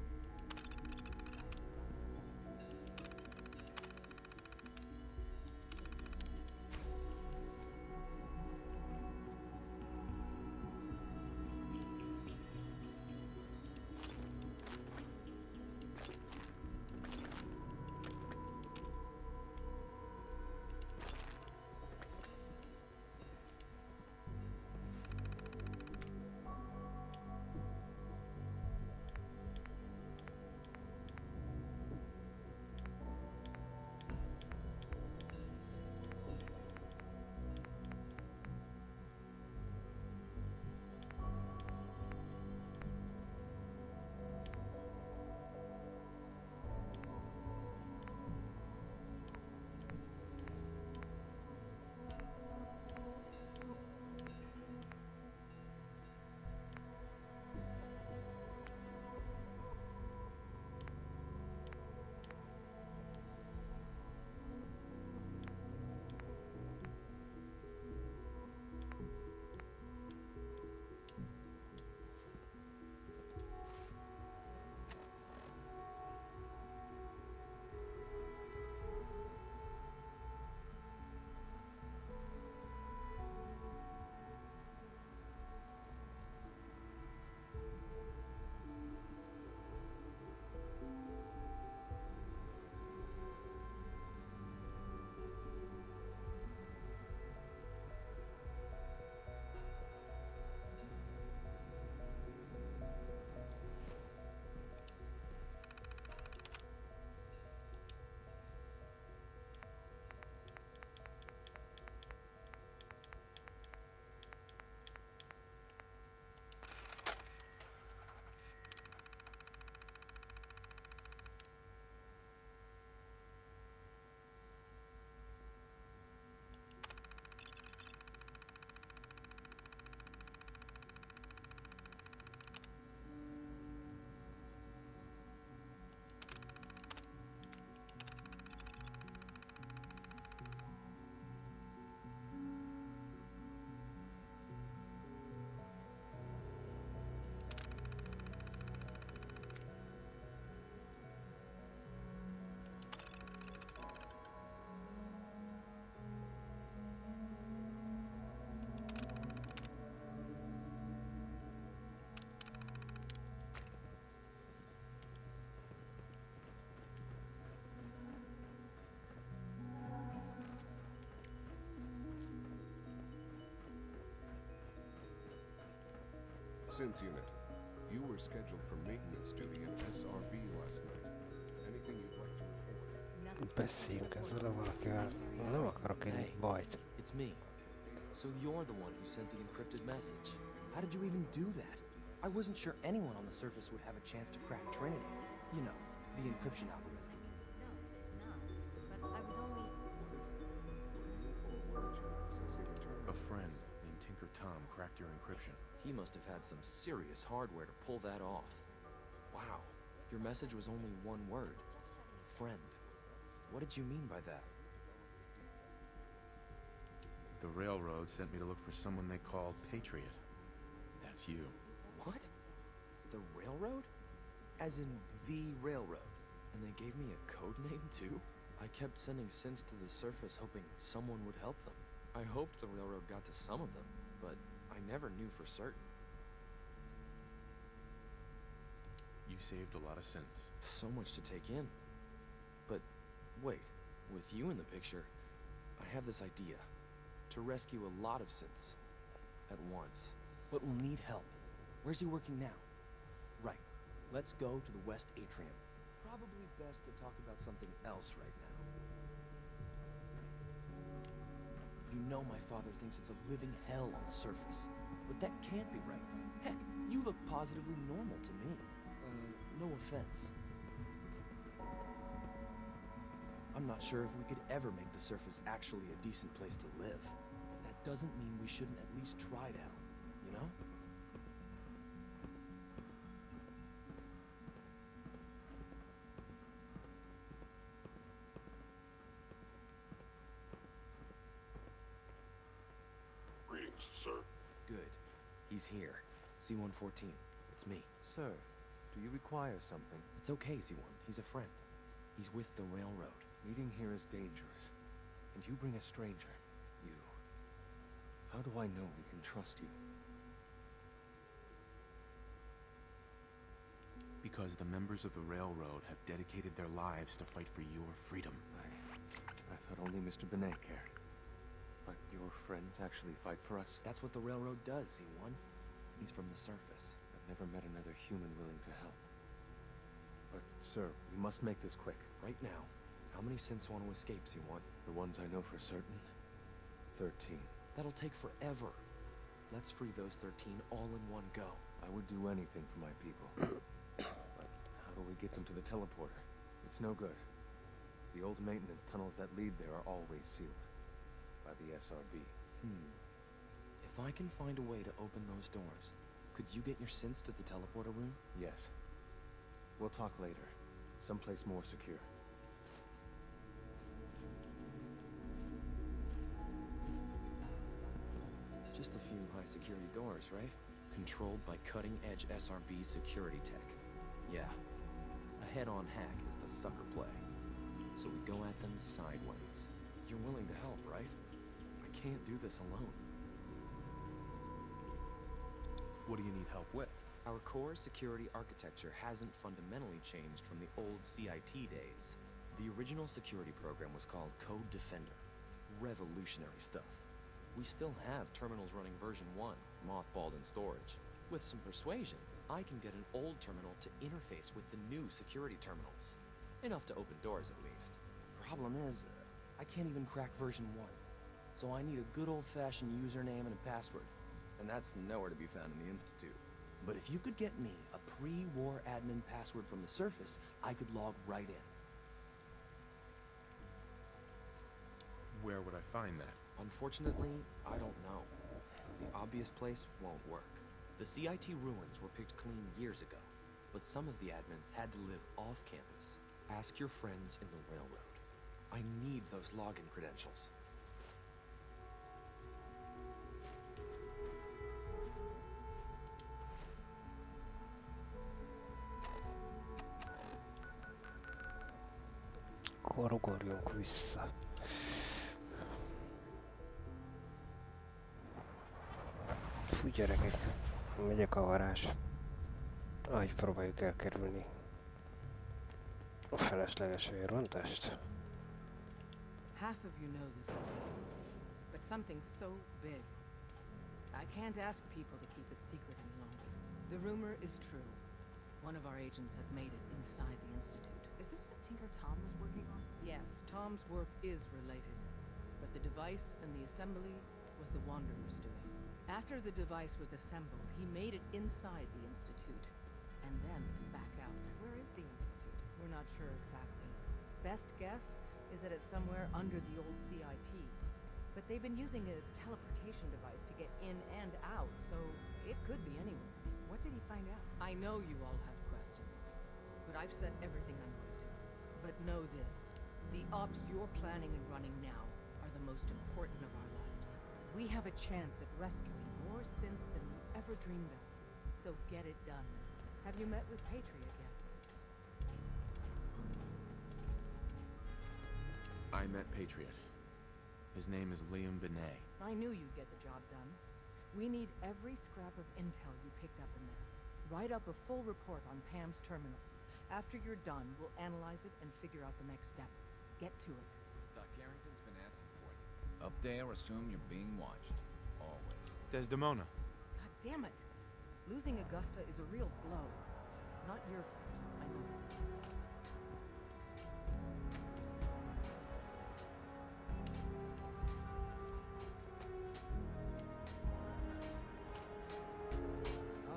E: Synth unit, you were scheduled for maintenance duty at SRB last night. Anything you'd like to report?
A: Beszéljünk ezzel a valakivel. Nem akarok egy bajt.
V: It's me. So you're the one who sent the encrypted message. How did you even do that? I wasn't sure anyone on the surface would have a chance to crack Trinity. You know, the encryption algorithm.
H: But I was only...
C: A friend named Tinker Tom cracked your encryption.
V: He must have had some serious hardware to pull that off. Wow, your message was only one word. Friend. What did you mean by that?
C: The railroad sent me to look for someone they called Patriot.
V: That
C: It's you.
V: What? The railroad? As in the railroad? And they gave me a code name too? I kept sending synths to the surface hoping someone would help them. I hoped the railroad got to some of them, but I never knew for certain.
C: You saved a lot of synths.
V: So much to take in. But wait, with you in the picture, I have this idea. To rescue a lot of synths at once. But we'll need help. Where's he working now? Right. Let's go to the West Atrium. Probably best to talk about something else right now. You know my father thinks it's a living hell on the surface. But that can't be right. Heck, you look positively normal to me. No offense. I'm not sure if we could ever make the surface actually a decent place to live. But that doesn't mean we shouldn't at least try to help, you know?
G: Greetings, sir.
V: Good. He's here. C-114. It's me.
J: Sir, do you require something?
V: It's okay, Z-1. He's a friend. He's with the railroad.
J: Meeting here is dangerous. And you bring a stranger. You. How do I know we can trust you?
C: Because the members of the railroad have dedicated their lives to fight for your freedom.
J: I thought only Mr. Benet cared. But your friends actually fight for us?
V: That's what the railroad does, Z-1. He's from the surface.
J: I've never met another human willing to help. But, sir, we must make this quick.
V: Right now, how many synths want to escape, Z-1?
J: The ones I know for certain? 13.
V: That'll take forever. Let's free those 13 all in one go.
J: I would do anything for my people. But how do we get them to the teleporter? It's no good. The old maintenance tunnels that lead there are always sealed. By the SRB.
V: If I can find a way to open those doors, could you get your synths to the teleporter room?
J: Yes. We'll talk later. Someplace more secure.
V: Just a few high-security doors, right? Controlled by cutting-edge SRB security tech. Yeah. A head-on hack is the sucker play. So we go at them sideways. You're willing to help, right? I can't do this alone.
C: What do you need help with?
V: Our core security architecture hasn't fundamentally changed from the old CIT days. The original security program was called Code Defender. Revolutionary stuff. We still have terminals running version 1, mothballed in storage. With some persuasion, I can get an old terminal to interface with the new security terminals. Enough to open doors, at least. Problem is, I can't even crack version 1. So I need a good old-fashioned username and a password. And that's nowhere to be found in the Institute. But if you could get me a pre-war admin password from the surface, I could log right in.
C: Where would I find that?
V: Unfortunately, I don't know. The obvious place won't work. The CIT ruins were picked clean years ago, but some of the admins had to live off campus. Ask your friends in the railroad. I need those login credentials.
A: Akkor ugorjunk vissza. Fú, gyerekek, megyek a varázs. Ahogy próbáljuk elkerülni a felesleges vérrontást.
M: Half of you know this already, but something so big, I can't ask people to keep it secret any longer. The rumor is true. One of our agents has made it inside the Institute.
L: Is this what Tinker Tom was working on?
M: Yes, Tom's work is related, but the device and the assembly was the Wanderer's doing. After the device was assembled, he made it inside the Institute, and then back out.
L: Where is the Institute?
M: We're not sure exactly. Best guess is that it's somewhere under the old CIT. But they've been using a teleportation device to get in and out, so it could be anywhere.
L: What did he find out?
M: I know you all have questions, but I've said everything I'm going to. But know this, the ops you're planning and running now are the most important of our lives. We have a chance at rescuing more synths than you ever dreamed of. So get it done. Have you met with Patriot yet?
C: I met Patriot. His name is Liam Benet.
M: I knew you'd get the job done. We need every scrap of intel you picked up in there. Write up a full report on Pam's terminal. After you're done, we'll analyze it and figure out the next step. Get to it.
R: Doc Carrington's been asking for you. Up there, assume you're being watched. Always.
C: Desdemona.
M: God damn it! Losing Augusta is a real blow. Not your fault, I know.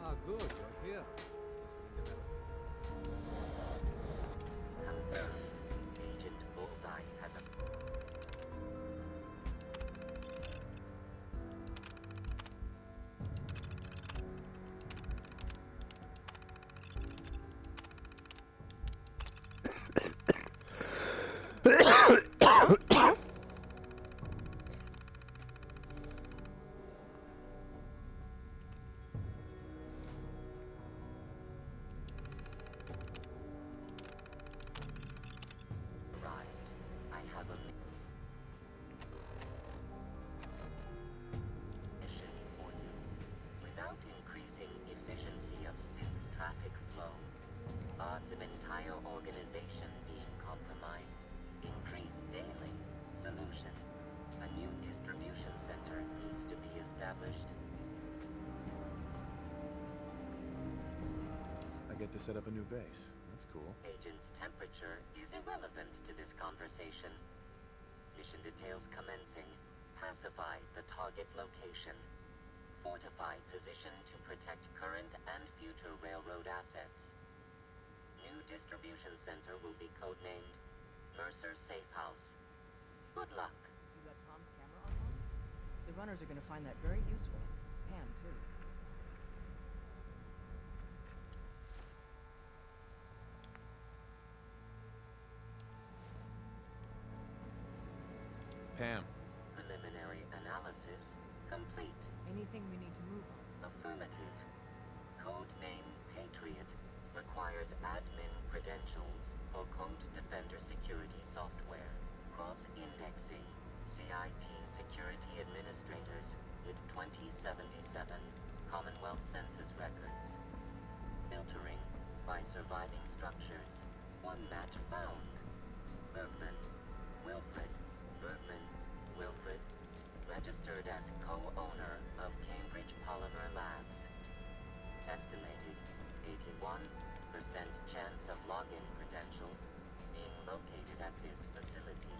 D: Ah, good, you're here.
U: Confirmed. Agent Bullseye has a... Of entire organization being compromised. Increase daily. Solution. A new distribution center needs to be established.
C: I get to set up a new base. That's cool.
U: Agent's temperature is irrelevant to this conversation. Mission details commencing. Pacify the target location. Fortify position to protect current and future railroad assets. New distribution center will be codenamed Mercer Safe House. Good luck.
M: You got Tom's camera online? The runners are gonna find that very useful. Pam, too.
C: Pam.
U: Preliminary analysis complete.
M: Anything we need to move on?
U: Affirmative. Codename Patriot requires admin credentials for Code Defender security software. Cross-indexing CIT security administrators with 2077 Commonwealth Census records. Filtering by surviving structures. One match found. Bergman. Wilfred. Bergman. Wilfred. Registered as co-owner of Cambridge Polymer Labs. Estimated 81% chance of login credentials being located at this facility.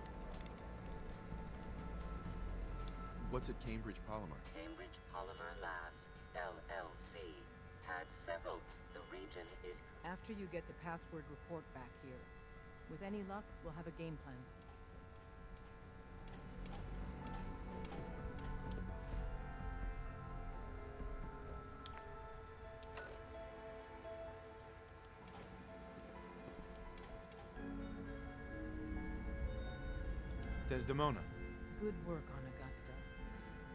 C: What's at Cambridge Polymer?
U: Cambridge Polymer Labs, LLC, had several. The region is...
M: After you get the password report back here. With any luck, we'll have a game plan.
C: Desdemona.
M: Good work on Augusta.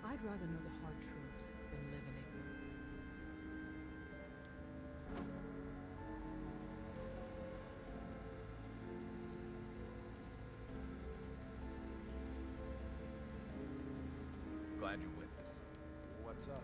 M: I'd rather know the hard truth than live in ignorance.
R: Glad you're with us.
C: What's up?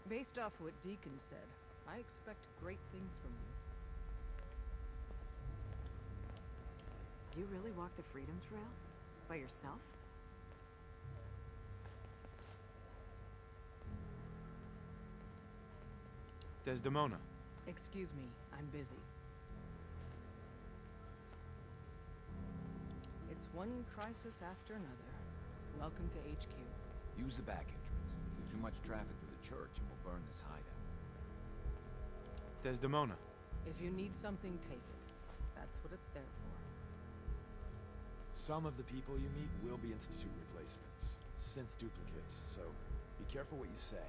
M: Based off what Deacon said, I expect great things from you.
B: You really walked the Freedom Trail? By yourself?
C: Desdemona.
M: Excuse me, I'm busy. It's one crisis after another. Welcome to HQ.
R: Use the back entrance. Too much traffic to the church and we'll burn this hideout.
C: Desdemona.
M: If you need something, take it. That's what it's there for.
I: Some of the people you meet will be Institute replacements. Synth duplicates, so be careful what you say.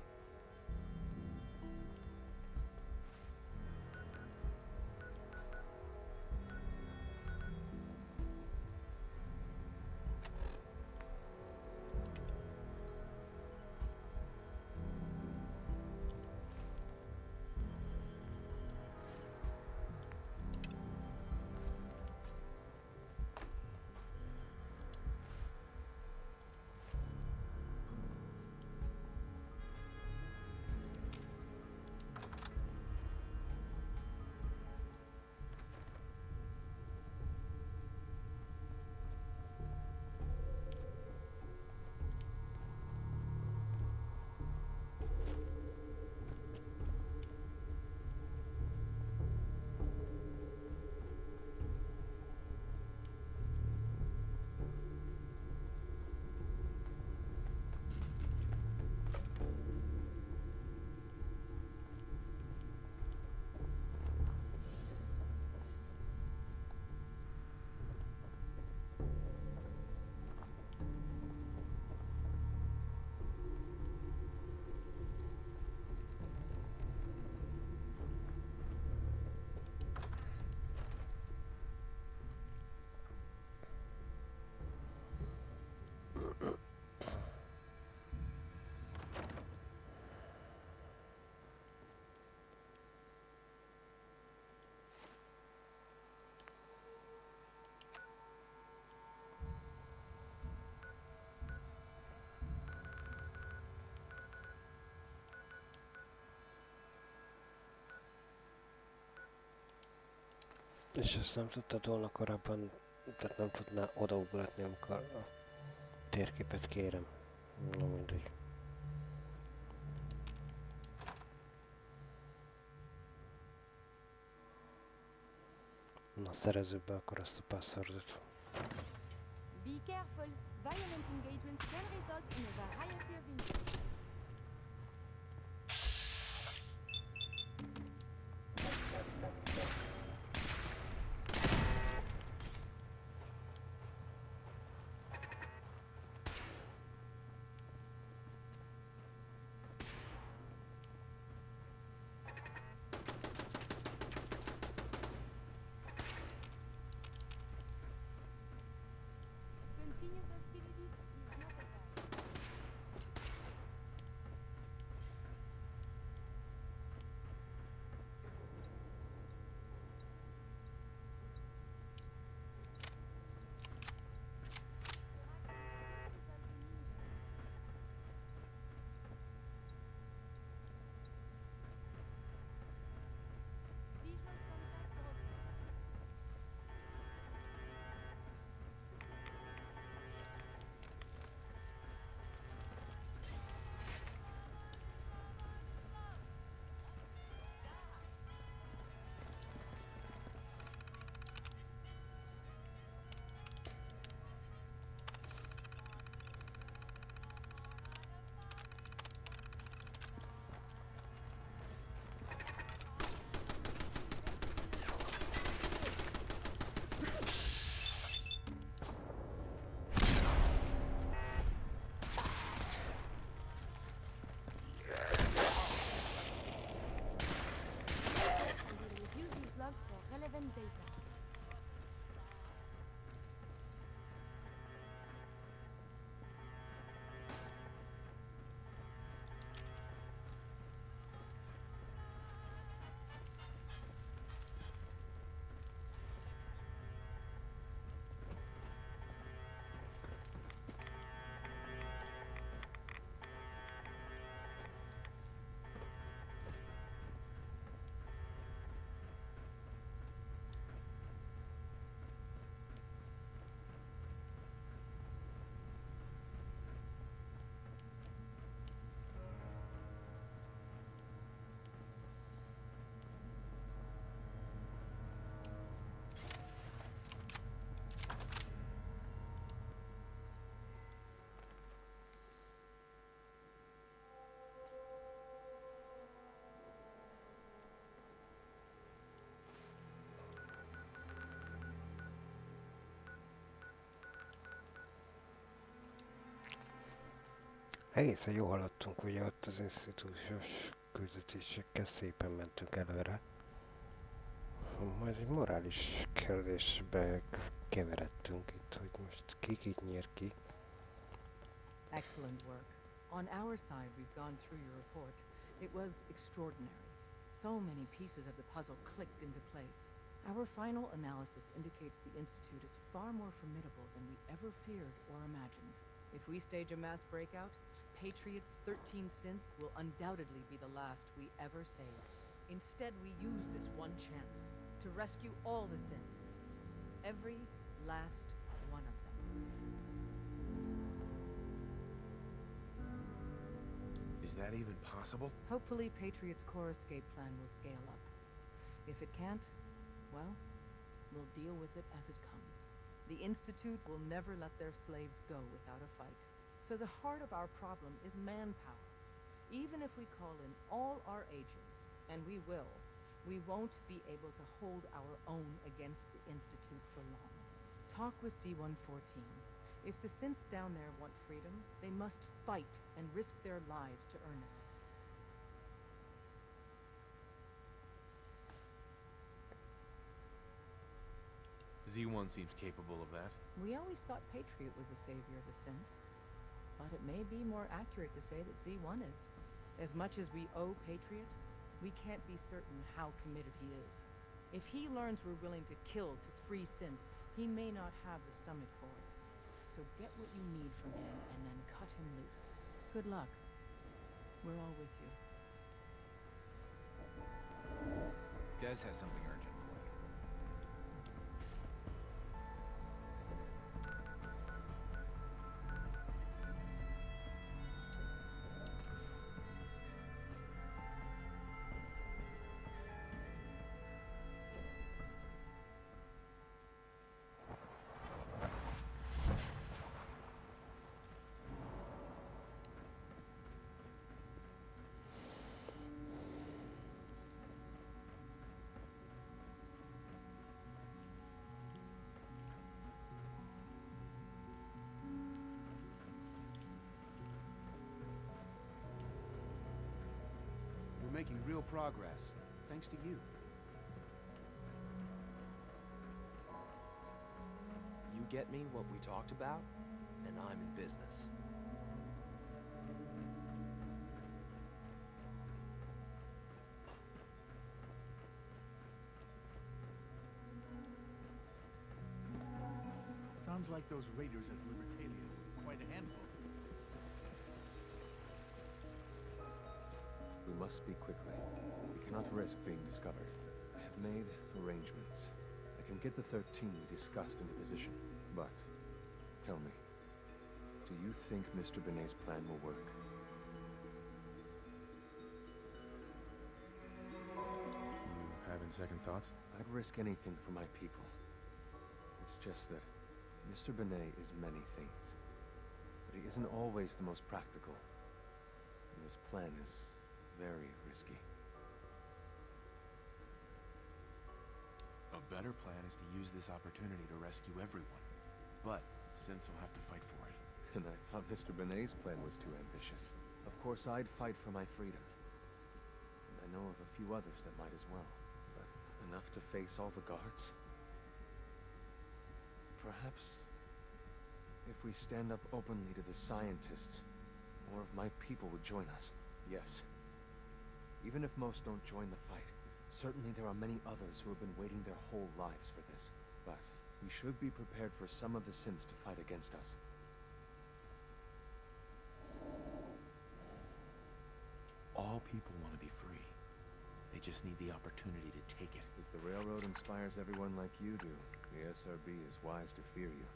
A: És ezt nem tudtad volna korábban, tehát nem tudná odaugratni, amikor a térképet kérem. Na mindegy. Na, szerezzük be akkor azt a passzwordot.
H: Be careful. Violent engagements can result in a variety of injuries. Continued hostilities is not advised. Visual contact broken. Review these logs for relevant data.
A: Egészen jól haladtunk, ugye ott az institúciós küldetésekkel szépen mentünk előre. Majd egy morális kérdésbe keveredtünk itt, hogy most kit nyír ki.
M: Excellent work. On our side, we've gone through your report. It was extraordinary. So many pieces of the puzzle clicked into place. Our final analysis indicates the Institute is far more formidable than we ever feared or imagined. If we stage a mass breakout, Patriot's 13 synths will undoubtedly be the last we ever save. Instead, we use this one chance to rescue all the synths. Every last one of them.
I: Is that even possible?
M: Hopefully, Patriot's core escape plan will scale up. If it can't, well, we'll deal with it as it comes. The Institute will never let their slaves go without a fight. So the heart of our problem is manpower. Even if we call in all our agents, and we will, we won't be able to hold our own against the Institute for long. Talk with C-114. If the synths down there want freedom, they must fight and risk their lives to earn it.
C: Z1 seems capable of that.
M: We always thought Patriot was the savior of the synths. But it may be more accurate to say that Z1 is. As much as we owe Patriot, we can't be certain how committed he is. If he learns we're willing to kill to free synths, he may not have the stomach for it. So get what you need from him and then cut him loose. Good luck. We're all with you.
R: Des has something urgent for you.
N: We're making real progress, thanks to you.
V: You get me what we talked about, and I'm in business.
D: Sounds like those raiders at Libertalia were quite a handful.
J: We must speak quickly. We cannot risk being discovered. I have made arrangements. I can get the 13 we discussed into position. But, tell me, do you think Mr. Benet's plan will work?
C: Having second thoughts?
J: I'd risk anything for my people. It's just that Mr. Benet is many things. But he isn't always the most practical. And his plan is very risky.
C: A better plan is to use this opportunity to rescue everyone. But synths will have to fight for it.
J: And I thought Mr. Benet's plan was too ambitious. Of course, I'd fight for my freedom. And I know of a few others that might as well. But enough to face all the guards? Perhaps if we stand up openly to the scientists, more of my people would join us. Yes. Even if most don't join the fight, certainly there are many others who have been waiting their whole lives for this. But we should be prepared for some of the synths to fight against us.
C: All people want to be free. They just need the opportunity to take it.
J: If the railroad inspires everyone like you do, the SRB is wise to fear you.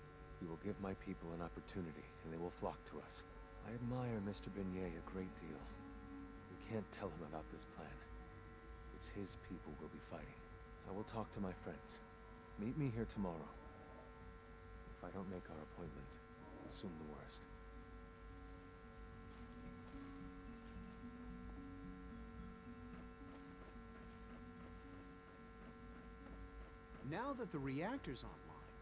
J: We will give my people an opportunity, and they will flock to us. I admire Mr. Benet a great deal. We can't tell him about this plan. It's his people we'll be fighting. I will talk to my friends. Meet me here tomorrow. If I don't make our appointment, assume the worst.
N: Now that the reactor's online,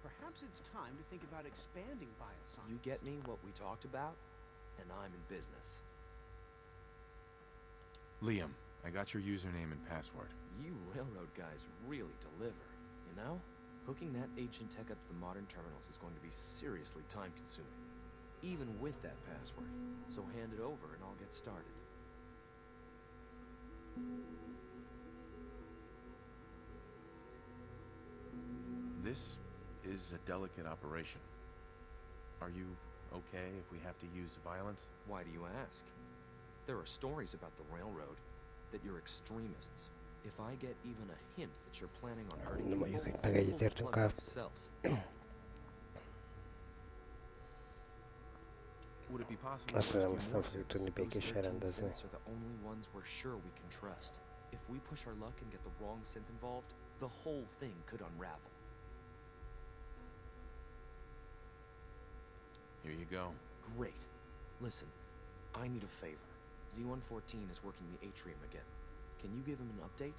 N: perhaps it's time to think about expanding bioscience.
V: You get me what we talked about, and I'm in business.
C: Liam, I got your username and password.
V: You railroad guys really deliver, you know? Hooking that ancient tech up to the modern terminals is going to be seriously time-consuming, even with that password. So hand it over and I'll get started.
C: This is a delicate operation. Are you okay if we have to use violence?
V: Why do you ask? There are stories about the railroad, that you're extremists. If I get even a hint that you're planning on hurting
A: Nem
V: people,
A: mondjuk, hogy
V: I'll pull the
A: megegyetértünk
V: plug
A: a...
V: myself.
C: Would it be possible
A: Azt
C: to
A: hiszem,
C: rescue
A: ezt nem
C: more
A: fogjuk
C: ships?
A: tudni
V: Those
A: békésen
V: 13
A: rendezni.
V: synths are the only ones we're sure we can trust. If we push our luck and get the wrong synth involved, the whole thing could unravel.
C: Here you go.
V: Great. Listen, I need a favor. Z-114 is working the atrium again. Can you give him an update?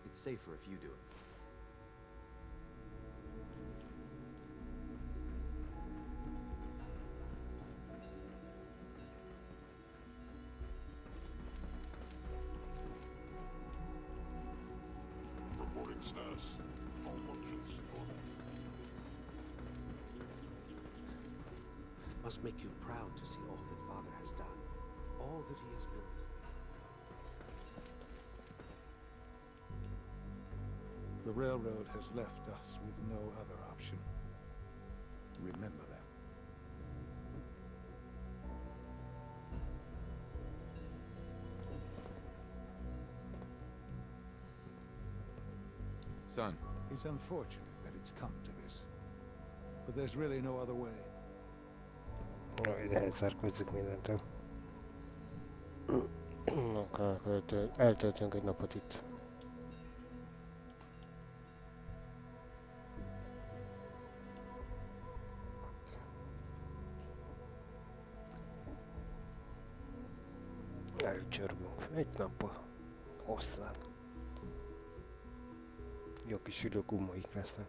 V: It's safer if you do it.
G: Reporting status. All functions normal.
O: Must make you proud to see all that Father has done, all that he has built.
F: The railroad has left us with no other option. Remember that.
C: Son.
F: It's unfortunate that it's come to this. But there's really no other way.
A: Ide elzárkódzik mindentől. Eltöltünk egy napot itt. Elcsörgünk egy napba hosszán. Jó kis ülőgumoik lesznek.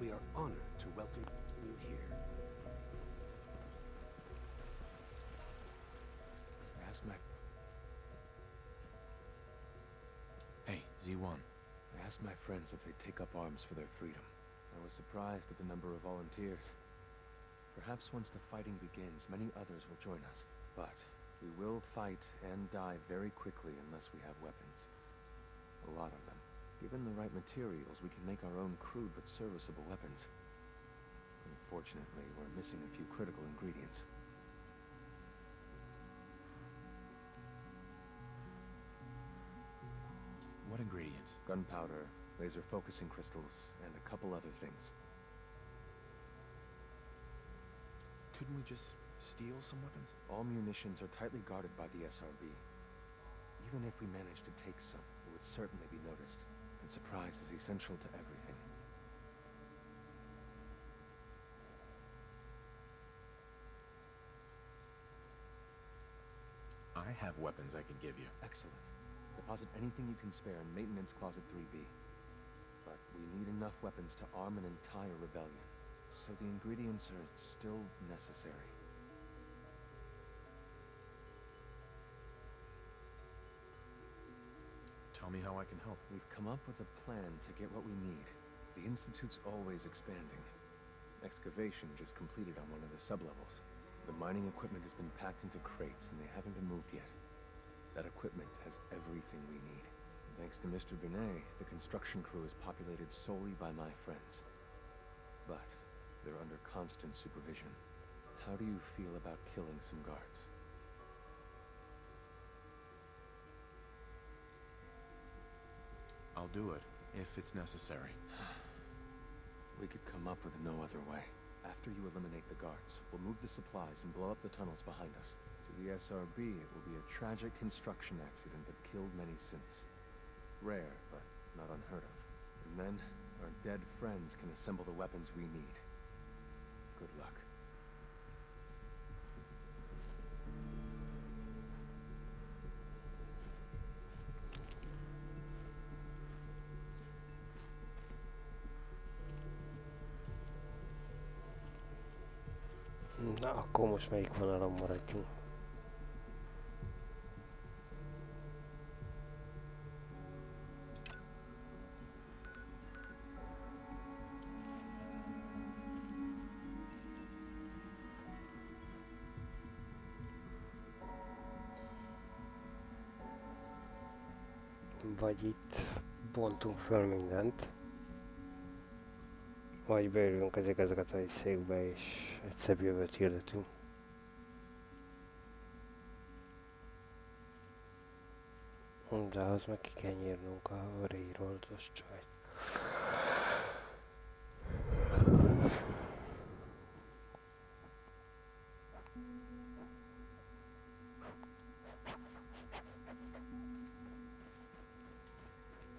O: We are honored to welcome you here.
V: I asked my...
C: Hey, Z1.
J: I asked my friends if they'd take up arms for their freedom. I was surprised at the number of volunteers. Perhaps once the fighting begins, many others will join us. But we will fight and die very quickly unless we have weapons. A lot of them. Given the right materials, we can make our own crude but serviceable weapons. Unfortunately, we're missing a few critical ingredients.
C: What ingredients?
J: Gunpowder, laser focusing crystals, and a couple other things.
C: Couldn't we just steal some weapons?
J: All munitions are tightly guarded by the SRB. Even if we managed to take some, it would certainly be noticed. And surprise is essential to everything.
C: I have weapons I can give you.
J: Excellent. Deposit anything you can spare in Maintenance Closet 3B. But we need enough weapons to arm an entire rebellion. So the ingredients are still necessary.
C: Tell me how I can help.
J: We've come up with a plan to get what we need. The Institute's always expanding. Excavation just completed on one of the sublevels. The mining equipment has been packed into crates and they haven't been moved yet. That equipment has everything we need. Thanks to Mr. Binet, the construction crew is populated solely by my friends. But they're under constant supervision. How do you feel about killing some guards?
C: I'll do it, if it's necessary.
J: We could come up with no other way. After you eliminate the guards, we'll move the supplies and blow up the tunnels behind us. To the SRB, it will be a tragic construction accident that killed many since. Rare, but not unheard of. And then, our dead friends can assemble the weapons we need. Good luck.
A: Na, akkor most melyik vonalon maradjunk? Vagy itt bontunk föl mindent, vagy beülünk az igazgatói székbe és egy szebb jövőt hirdetünk. De az meg ki kell nyírnunk a railroados csajt.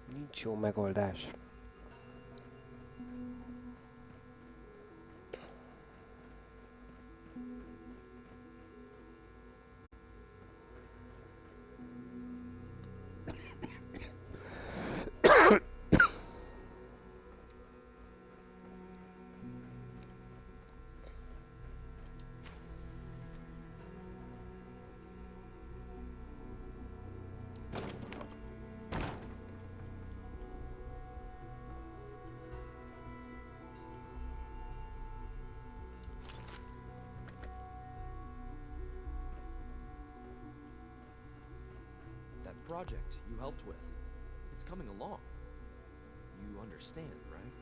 A: Nincs jó megoldás.
V: Project you helped with. It's coming along. You understand, right?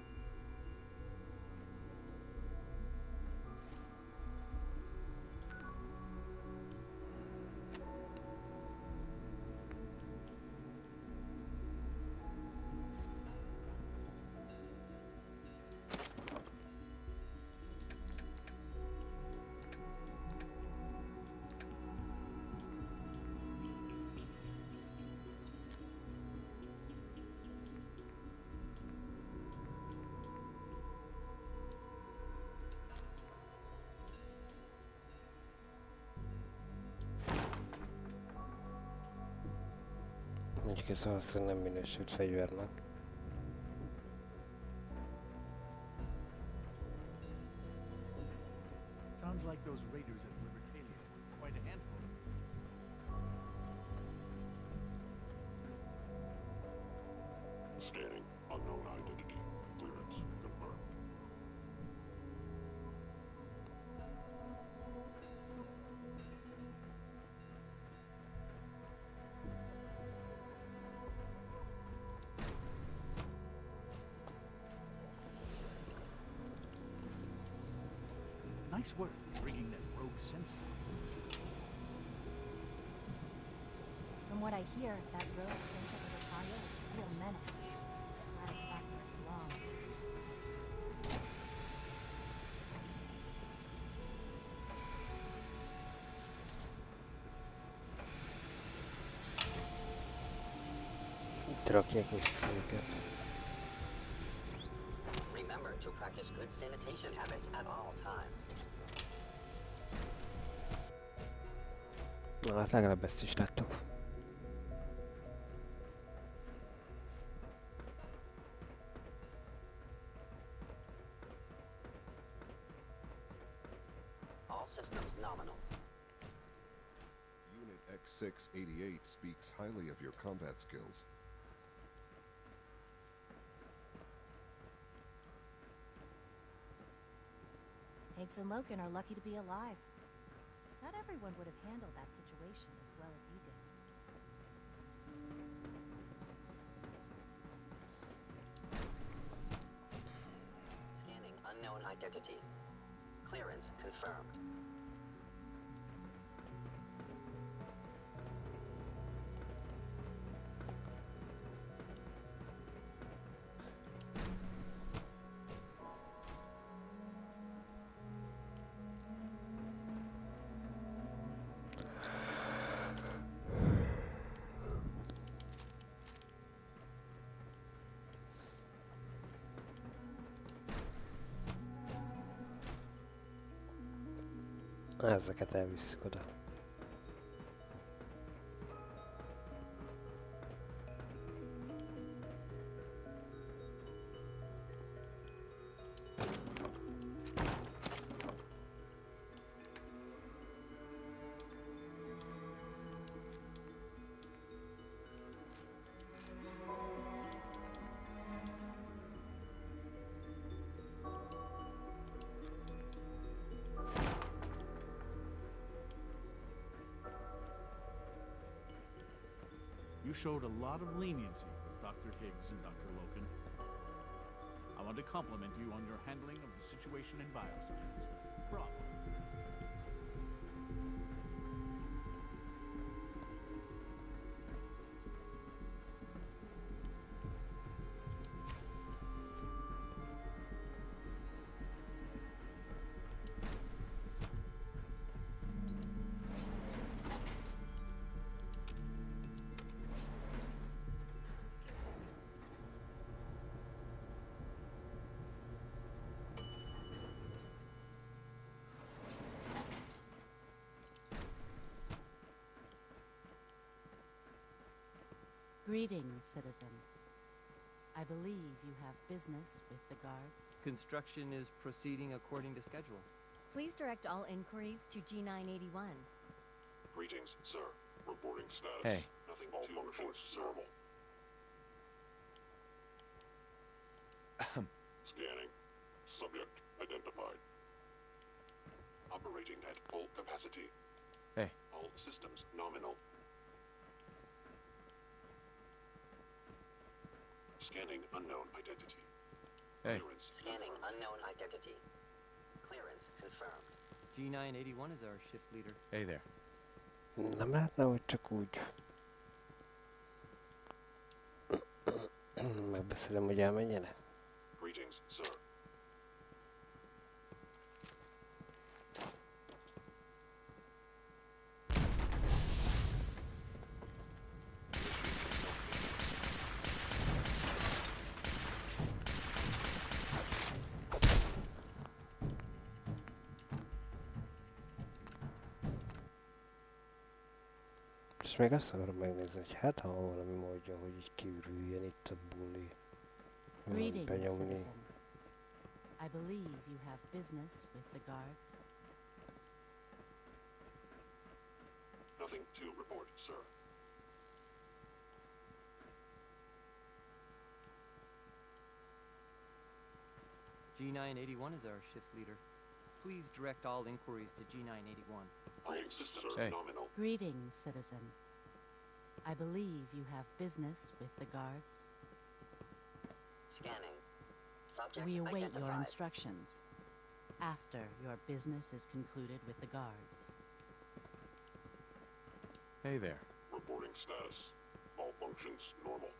V: Mondjuk ez valószínűleg nem minősült fegyvernek.
D: Sounds like those raiders at Libertalia were quite a handful.
G: Scanning. Unknown identity. Clearance confirmed.
D: Nice work bringing that rogue sentinel.
L: From what I hear, that rogue sent at Libertalia is a real menace. Glad it's back where it belongs.
A: Itt rakják és széket.
P: Remember to practice good sanitation habits at all times.
A: Na, hát legalább ezt is láttuk.
P: All systems nominal.
E: Unit X688 speaks highly of your combat skills.
L: Higgs and Logan are lucky to be alive. Not everyone would have handled that situation as well as you did.
P: Scanning unknown identity. Clearance confirmed.
A: Ezeket elvisszük oda.
K: You showed a lot of leniency, Dr. Higgs and Dr. Loken. I want to compliment you on your handling of the situation in bioscience. Bravo.
Q: Greetings, citizen. I believe you have business with the guards.
V: Construction is proceeding according to schedule.
W: Please direct all inquiries to G981.
G: Greetings, sir. Reporting status.
V: Hey.
G: Nothing to report, normal. Scanning. Subject identified. Operating at full capacity.
C: Hey.
G: All systems nominal. Scanning unknown identity.
C: Hey.
G: Clearance
P: Scanning unknown identity. Clearance confirmed.
V: G981 is our shift leader.
C: Hey there.
A: Nem lehetne, hogy csak úgy... Megbeszélem, hogy elmenjenek?
G: Greetings, sir.
A: És még azt akarom megnézni, hogy hát ha van valami módja, hogy így kiürüljön itt a buli.
Q: Greetings,
A: Benyomni.
Q: citizen. I believe you have business with the guards.
G: Nothing to report, sir.
V: G981 is our shift leader. Please direct all inquiries to G981.
G: All systems
C: Hey.
G: nominal.
Q: Greetings, citizen. I believe you have business with the guards.
P: Scanning. Subject
Q: We await your
P: identified.
Q: instructions after your business is concluded with the guards.
C: Hey there.
G: Reporting status. All functions normal.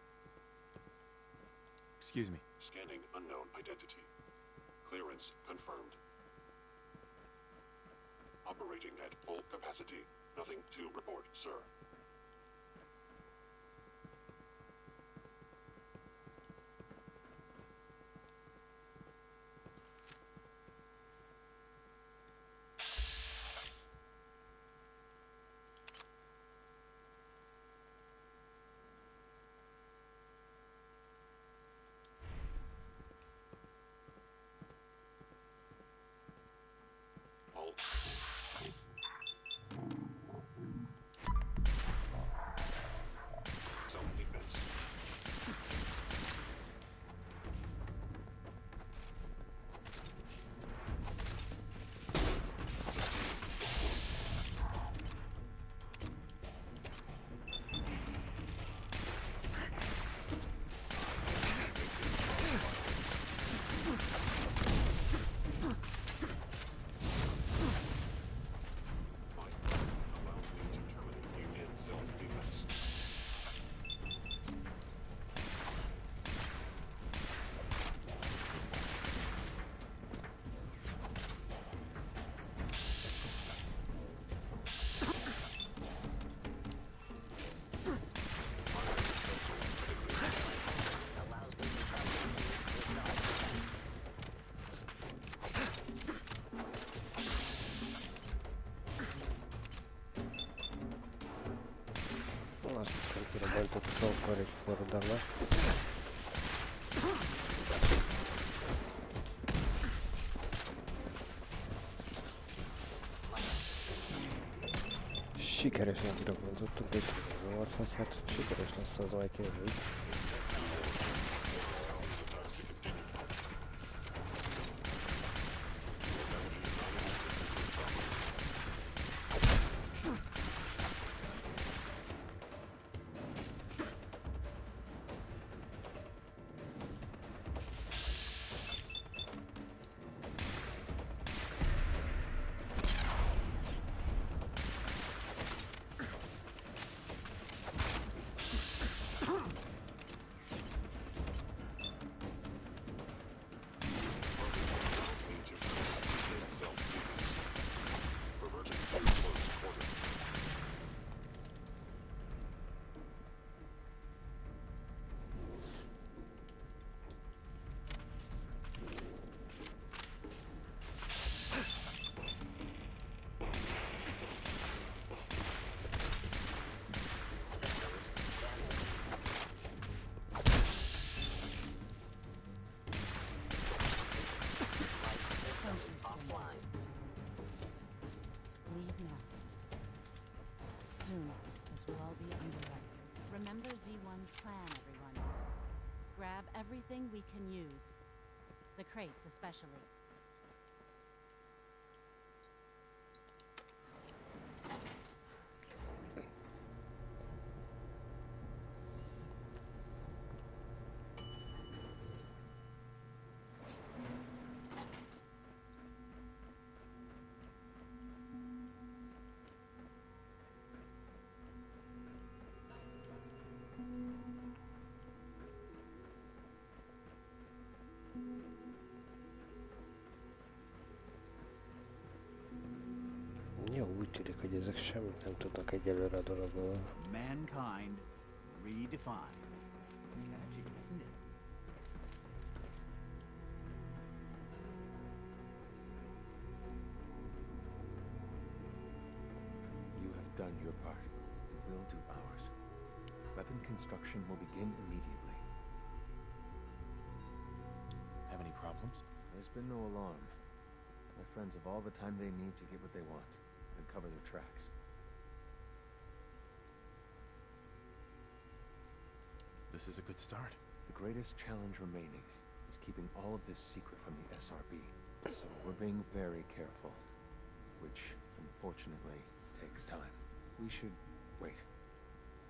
C: Excuse me.
G: Scanning unknown identity. Clearance confirmed. Operating at full capacity. Nothing to report, sir. All
A: Bontott akkor egy forradalmat. Sikeresen kirabontottuk egy volt, hogy hát sikeres lesz az majd jövő.
Q: Remember Z1's plan, everyone. Grab everything we can use. The crates especially.
A: Jó, úgy tűnik, hogy ezek semmit nem tudnak egyelőre a dologról.
K: Mankind redefined. It's catchy, isn't it?
J: You have done your part. We'll do ours. Weapon construction will begin immediately.
C: Have any problems?
J: There's been no alarm. My friends have all the time they need to get what they want and cover their tracks.
C: This is a good start.
J: The greatest challenge remaining is keeping all of this secret from the SRB. So we're being very careful, which, unfortunately, takes time. We should... wait.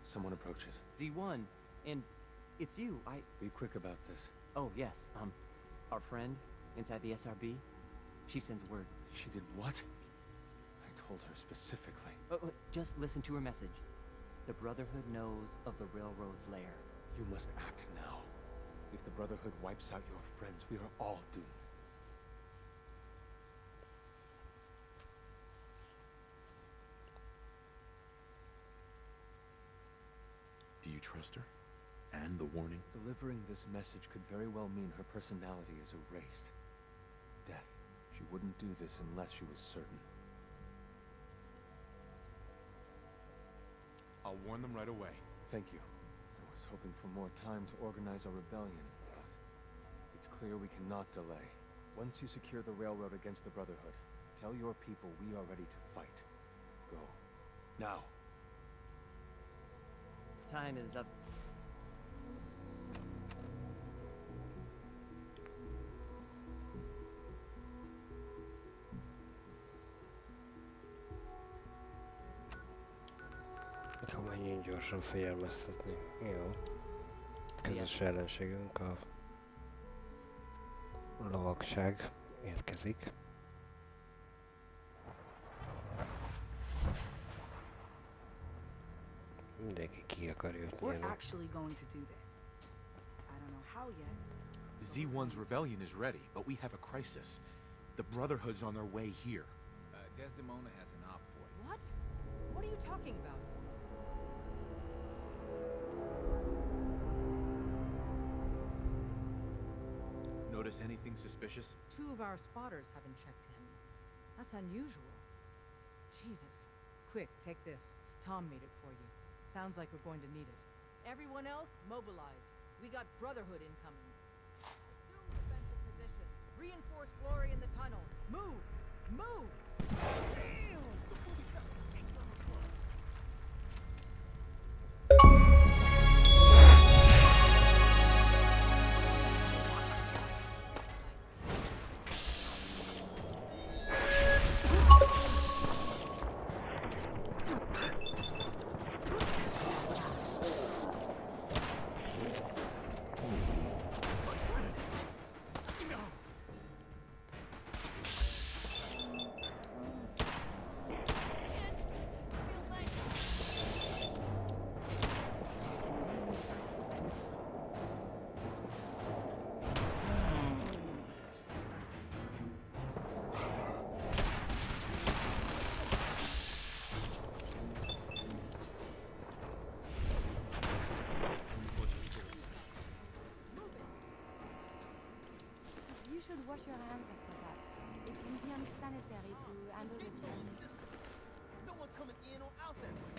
J: Someone approaches.
S: Z1, and it's you,
J: Be quick about this.
S: Oh, yes, our friend inside the SRB, she sends word.
J: She did what? I told her specifically.
S: Just listen to her message. The Brotherhood knows of the Railroad's lair.
J: You must act now. If the Brotherhood wipes out your friends, we are all doomed.
C: Do you trust her? And the warning?
J: Delivering this message could very well mean her personality is erased. Death. She wouldn't do this unless she was certain.
C: I'll warn them right away.
J: Thank you. I was hoping for more time to organize a rebellion, but it's clear we cannot delay. Once you secure the railroad against the Brotherhood, tell your people we are ready to fight. Go. Now.
S: Time is up.
A: Nekem mennyien gyorsan figyelmeztetni. Jó. Közös ellenségünk a lovagság érkezik. Mindenki ki akar jutni.
B: We're actually going to do this. I don't know how yet.
C: Z1's rebellion is ready, but we have a crisis. The Brotherhood's on their way here.
R: Desdemona has an op for you.
M: What? What are you talking about?
C: Notice anything suspicious?
M: 2 of our spotters haven't checked in. That's unusual. Jesus. Quick, take this. Tom made it for you. Sounds like we're going to need it. Everyone else, mobilize. We got Brotherhood incoming. Assume defensive positions. Reinforce glory in the tunnels. Move! Move! Damn! The booby trap escaped from the floor.
Q: You should wash your hands after that. It can be unsanitary to handle the germs.
I: No one's coming in or out that way.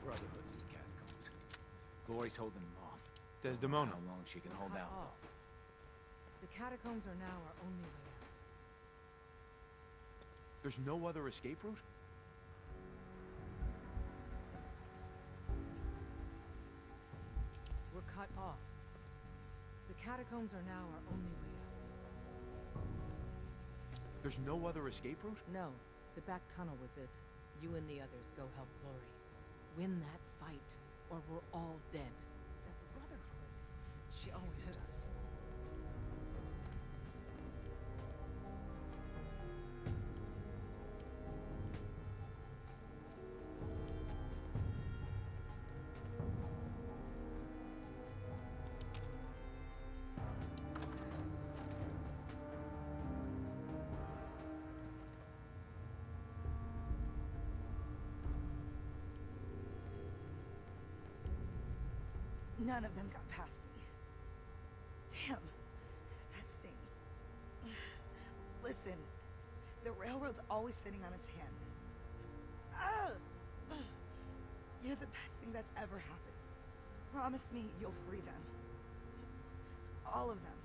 D: Brotherhood's in the catacombs. Glory's holding them off.
C: Desdemona.
D: How long she can hold out, though.
M: The catacombs are now our only way out.
C: There's no other escape route?
M: We're cut off. The catacombs are now our only way out.
C: There's no other escape route?
M: No, the back tunnel was it. You and the others go help Glory. Win that fight, or we're all dead. As a brother force, she always does.
H: None of them got past me. Damn, that stings. Listen, the railroad's always sitting on its hands. You're the best thing that's ever happened. Promise me you'll free them. All of them.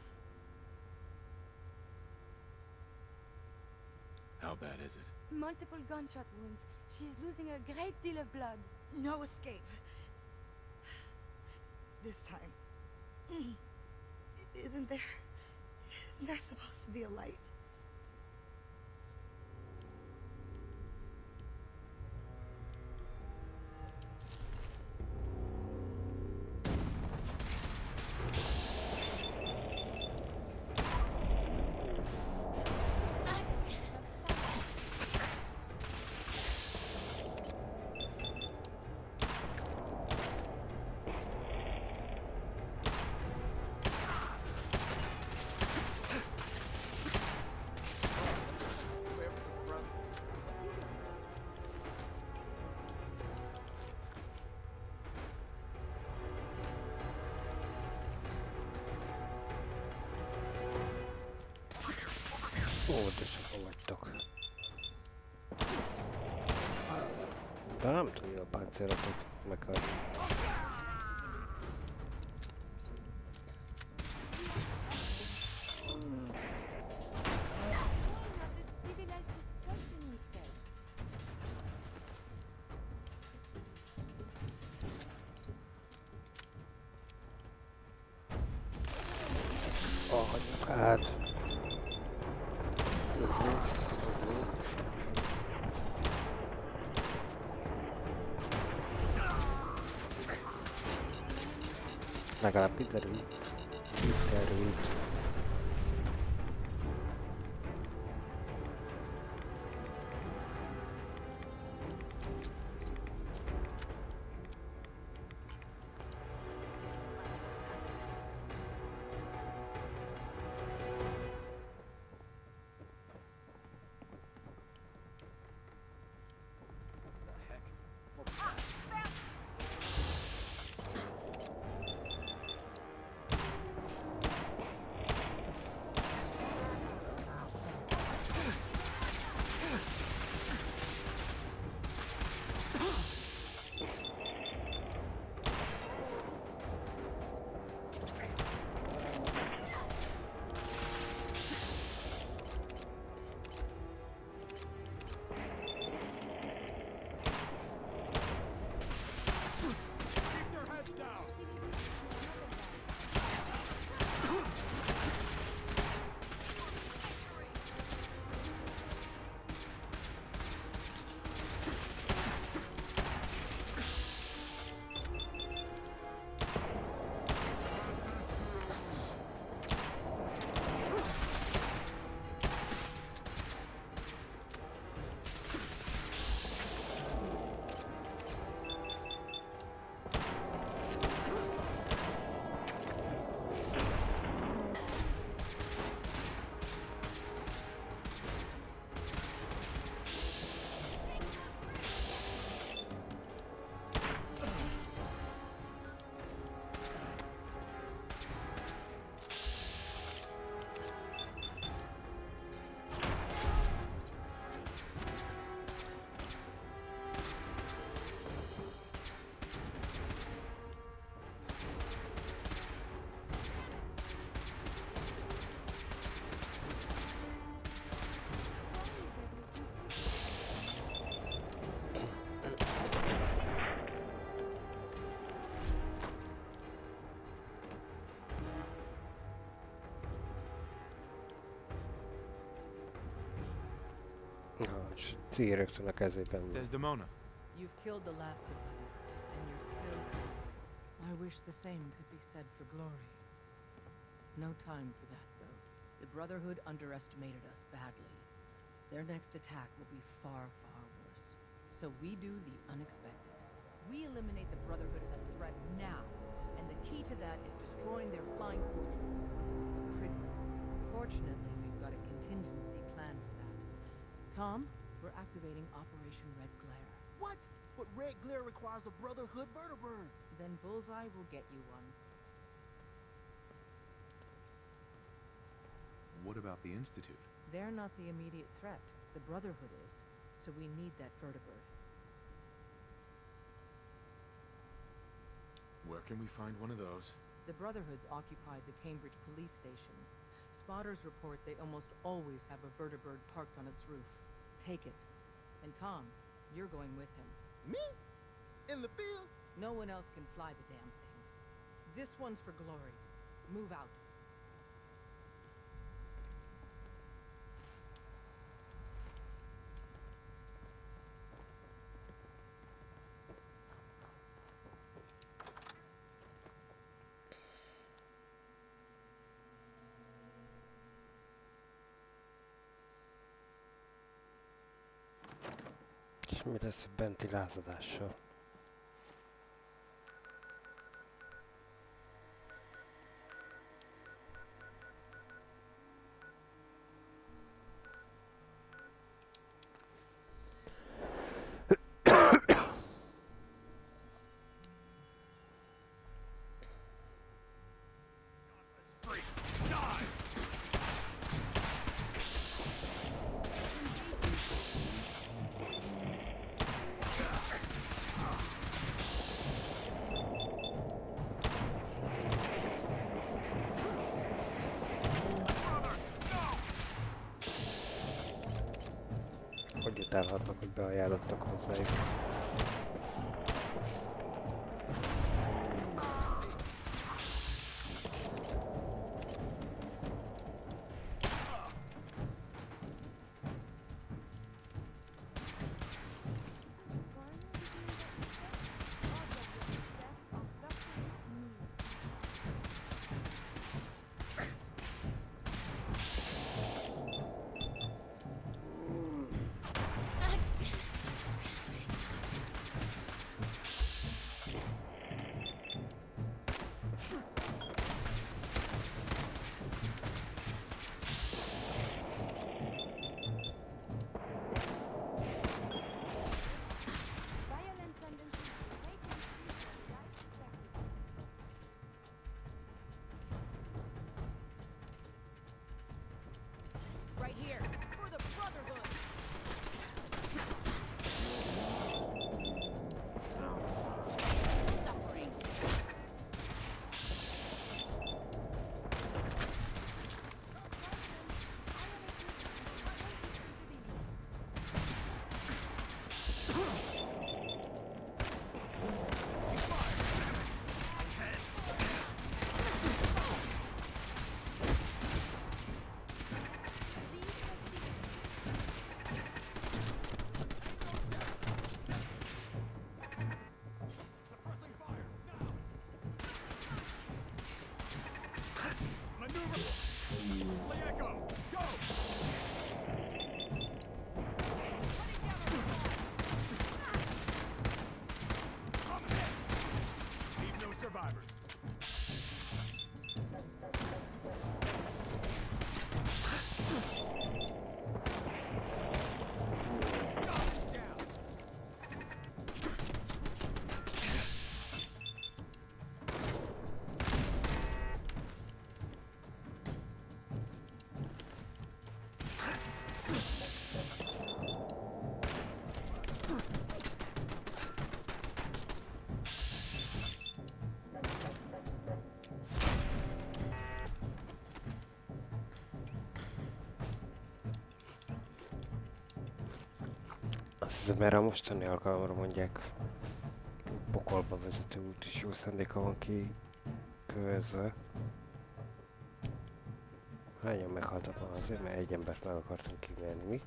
D: How bad is it?
Q: Multiple gunshot wounds. She's losing a great deal of blood.
H: No escape. This time. Isn't there supposed to be a light?
A: Óvatosak vagytok. De nem tudja a páncélotot meghalni. A nyakát. Legalább kiderült. És a cél rögtön a kezében van.
C: Desdemona.
M: You've killed the last of them, and you're still standing. I wish the same could be said for glory. No time for that, though. The Brotherhood underestimated us badly. Their next attack will be far, far worse. So we do the unexpected. We eliminate the Brotherhood as a threat now, and the key to that is destroying their flying fortress, the Prison. Fortunately, we've got a contingency plan for that. Tom, we're activating Operation Red Glare.
K: What? But red glare requires a Brotherhood vertibird.
M: Then Bullseye will get you one.
C: What about the Institute?
M: They're not the immediate threat. The Brotherhood is. So we need that vertibird.
C: Where can we find one of those?
M: The Brotherhood's occupied the Cambridge police station. Spotters report they almost always have a vertibird parked on its roof. Take it. And Tom, you're going with him.
K: Me? In the field?
M: No one else can fly the damn thing. This one's for glory. Move out.
A: És mi lesz a benti lázadással? Hogy utálhatnak, hogy beajánlottak hozzájuk.
M: Right here, for the Brotherhood! Suffering. Azt hiszem, erre a mostani alkalomra mondják, pokolba vezető út is jó szándéka van kikövezve. Hányan meghaltak már azért, mert egy embert meg akartunk kívánni, mi?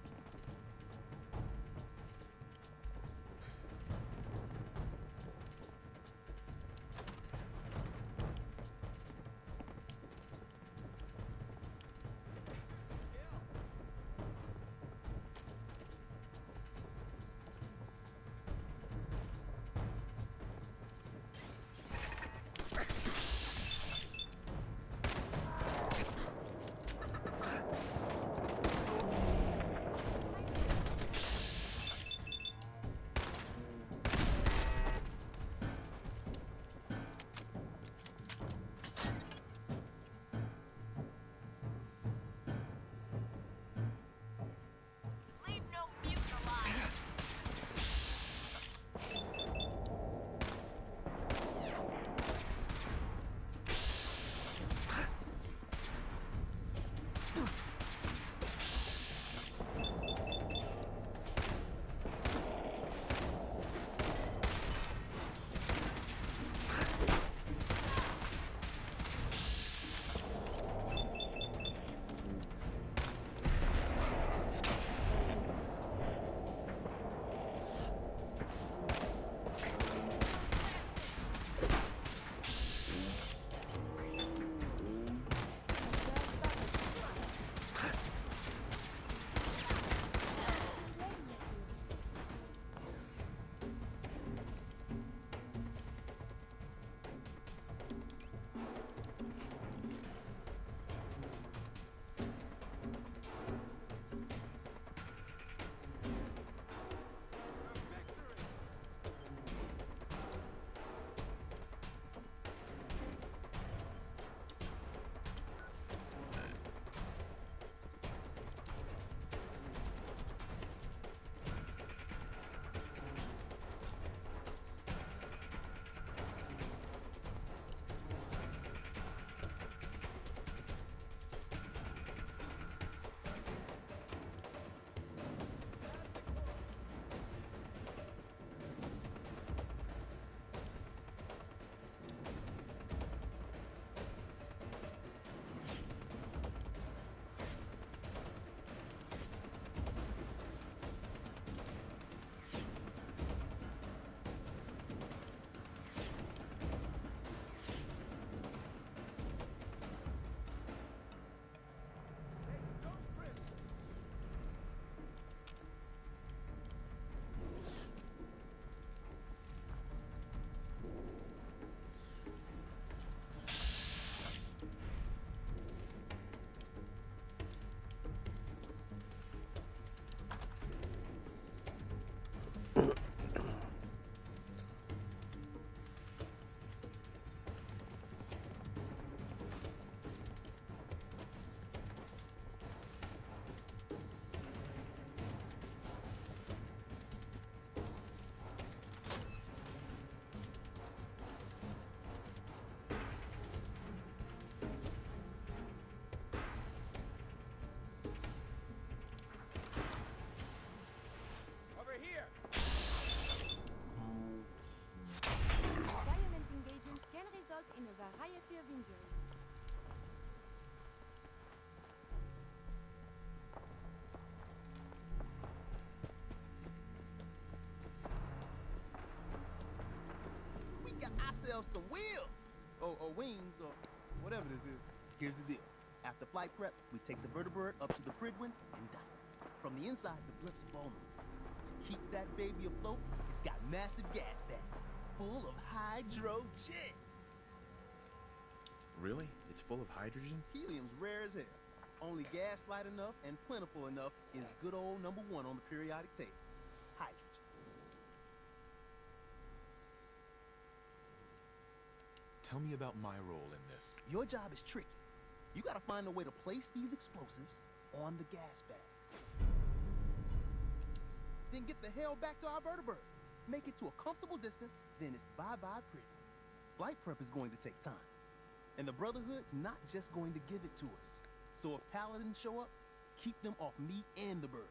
N: got ourselves some wheels! Or wings, or whatever this is. Here's the deal. After flight prep, we take the vertibird up to the Pridwin and dock. From the inside, the blip's vulnerable. To keep that baby afloat, it's got massive gas bags full of hydrogen.
C: Really? It's full of hydrogen?
N: Helium's rare as hell. Only gas light enough and plentiful enough is good old number 1 on the periodic table. Hydrogen.
C: Tell me about my role in this.
N: Your job is tricky. You gotta find a way to place these explosives on the gas bags. Then get the hell back to our vertibird. Make it to a comfortable distance, then it's bye-bye pretty. Flight prep is going to take time. And the Brotherhood's not just going to give it to us. So if Paladins show up, keep them off me and the bird.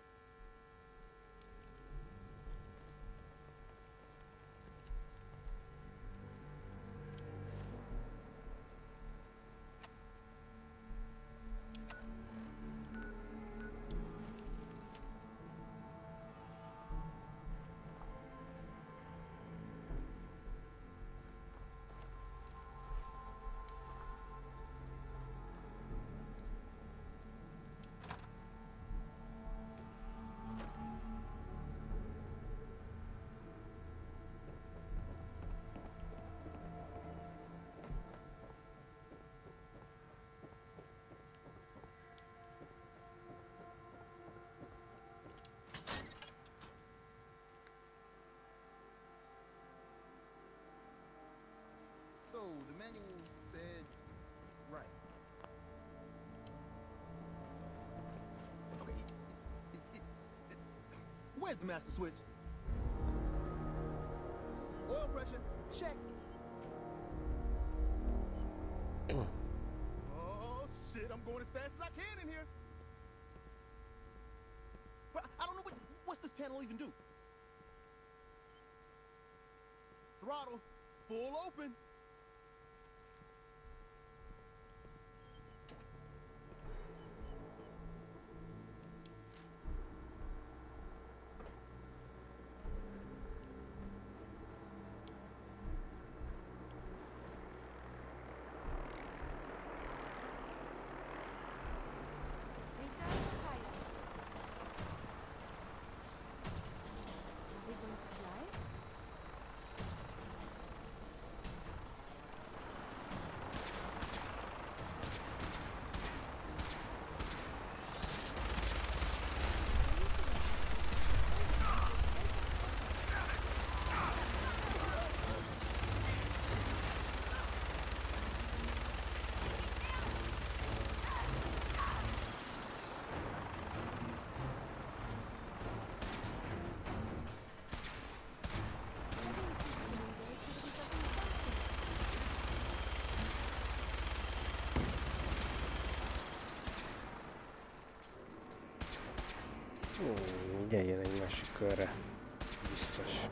N: So, the manual said... right. Okay, where's the master switch? Oil pressure, check. Oh, shit, I'm going as fast as I can in here. But I don't know what's this panel even do? Throttle, full open.
A: Ugye jön egy másik körre. Biztos.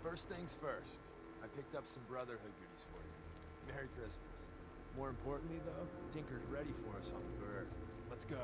I: First things first, I picked up some Brotherhood goodies for you. Merry Christmas. More importantly, though, Tinker's ready for us on the bird. Let's go.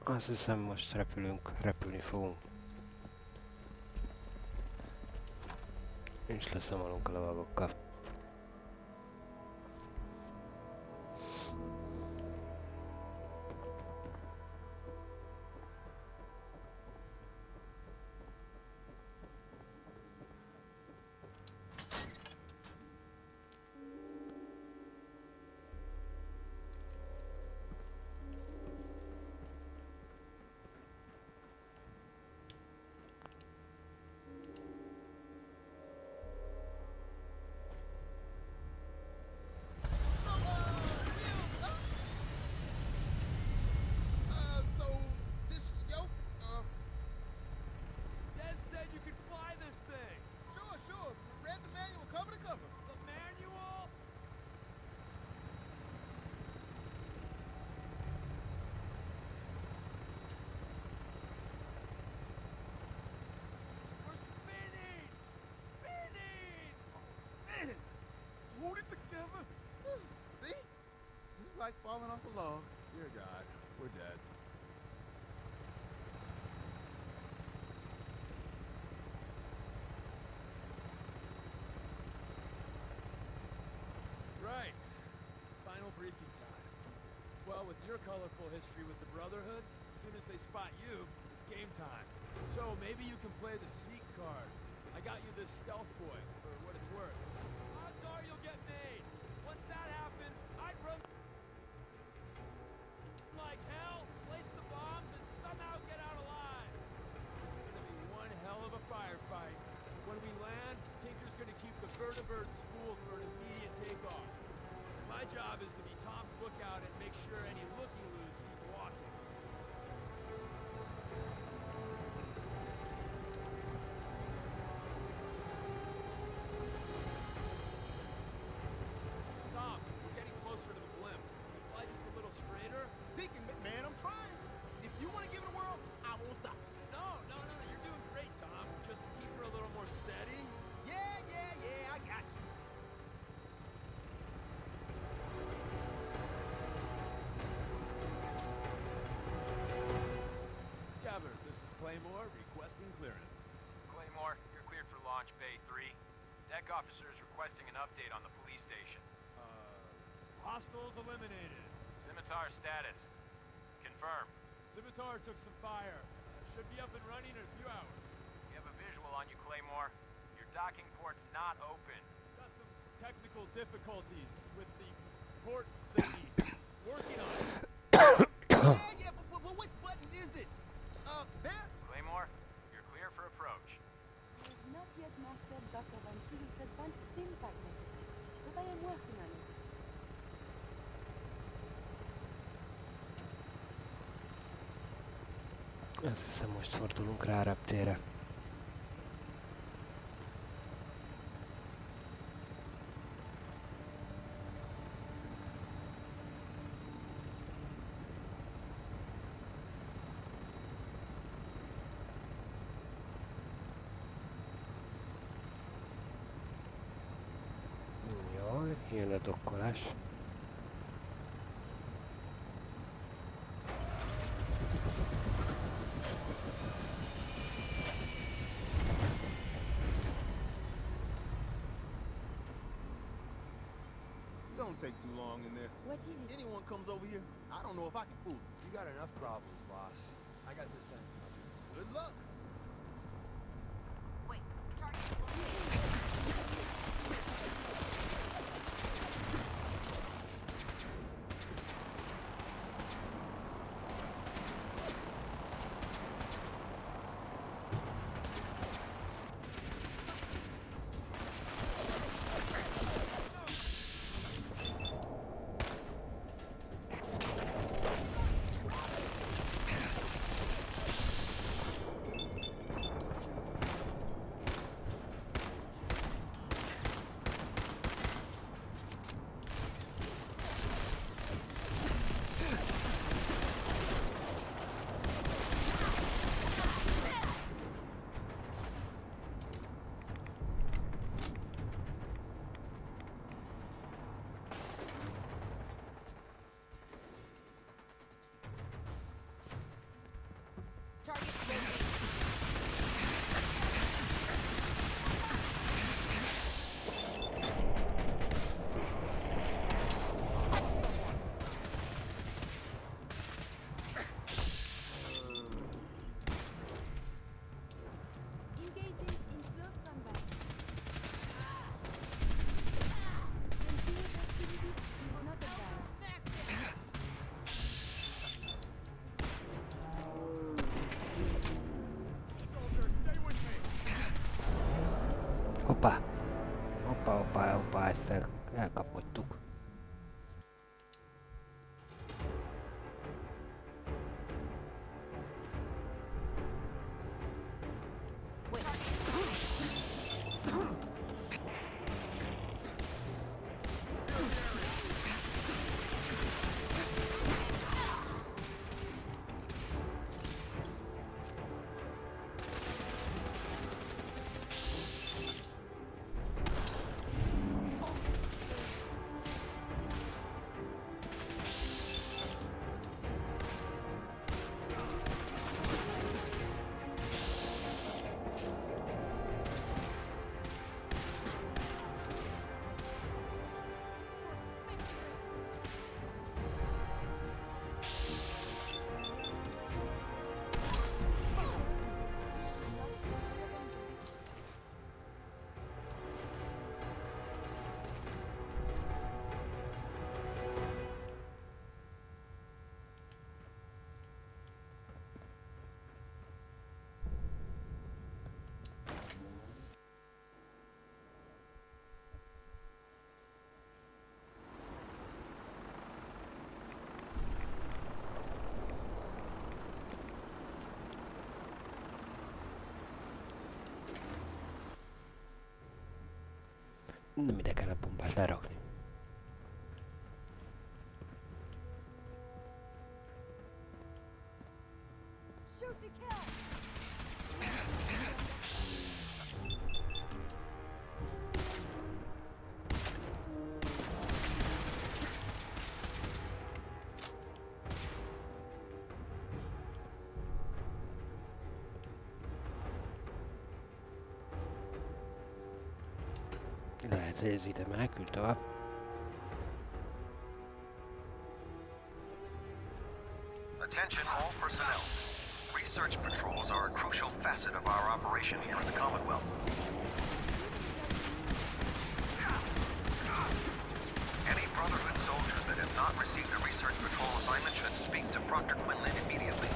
A: Azt hiszem most repülni fogunk. És leszámolunk a lovagokkal.
N: Hold it together. See? Just like falling off a log.
I: Dear God, we're dead. Right. Final briefing time. Well, with your colorful history with the Brotherhood, as soon as they spot you, it's game time. So maybe you can play the sneak card. I got you this stealth boy, for what it's worth. Odds are you'll get made. Once that happens, I'd run like hell, place the bombs, and somehow get out alive. It's gonna be one hell of a firefight. When we land, Tinker's gonna keep the vertibird spooled for an immediate takeoff. My job is to be Tom's lookout and make sure any looky-loos keep walking. Tom, we're getting closer to the blimp. Can you fly just a little straighter?
N: Deacon, man, I'm trying. If you want to give it a whirl, I won't stop.
I: No, you're doing great, Tom. Just keep her a little more steady.
N: Yeah, I got you.
I: Scabbard, this is Claymore, requesting clearance.
F: Claymore, you're cleared for launch Bay 3. Deck officer is requesting an update on the police station.
I: Hostiles eliminated.
F: Scimitar status. Confirm.
I: Scimitar took some fire. Should be up and running in a few hours.
F: We have a visual on you, Claymore. Your docking port's not open.
I: Got some technical difficulties with the port thingy. Working on it.
N: Yeah, but which button is it? There?
F: Claymore, you're clear for approach.
T: I have not yet mastered Dr. Van Siel's advanced impact messaging, but I am working on it.
A: Azt hiszem most fordulunk rá a reptérre. Jól, jön a dokkolás.
N: Don't take too long in there.
T: What is it?
N: Anyone comes over here, I don't know if I can fool them.
J: You got enough problems, boss. I got this end.
N: Good luck.
B: Wait,
A: Hoppá, ezt elkapkodtuk. Nem ide kell a bombát lerakni. Lehet, hogy ez ide menekül tovább.
E: Attention all personnel. Research patrols are a crucial facet of our operation here in the Commonwealth. Any Brotherhood soldiers that have not received a research patrol assignment should speak to Proctor Quinlan immediately.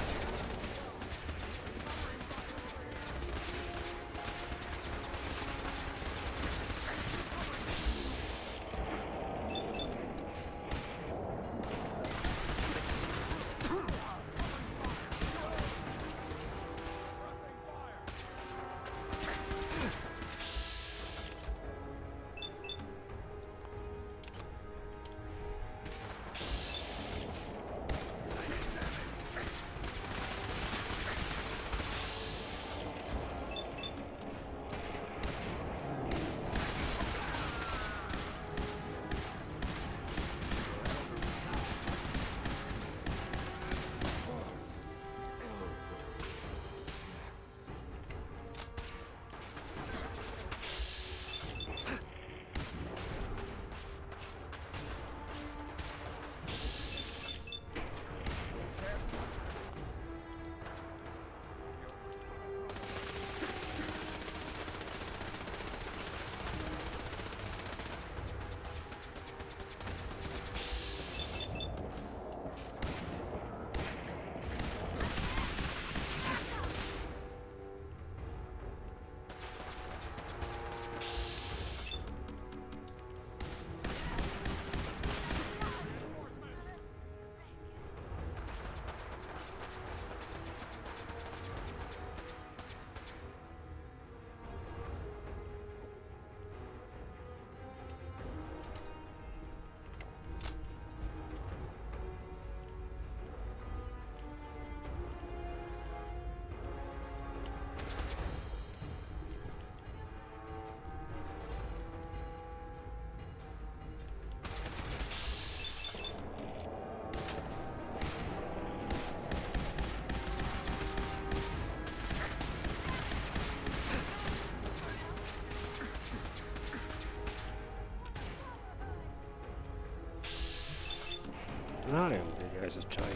A: Nagyon bírja ez a csaj.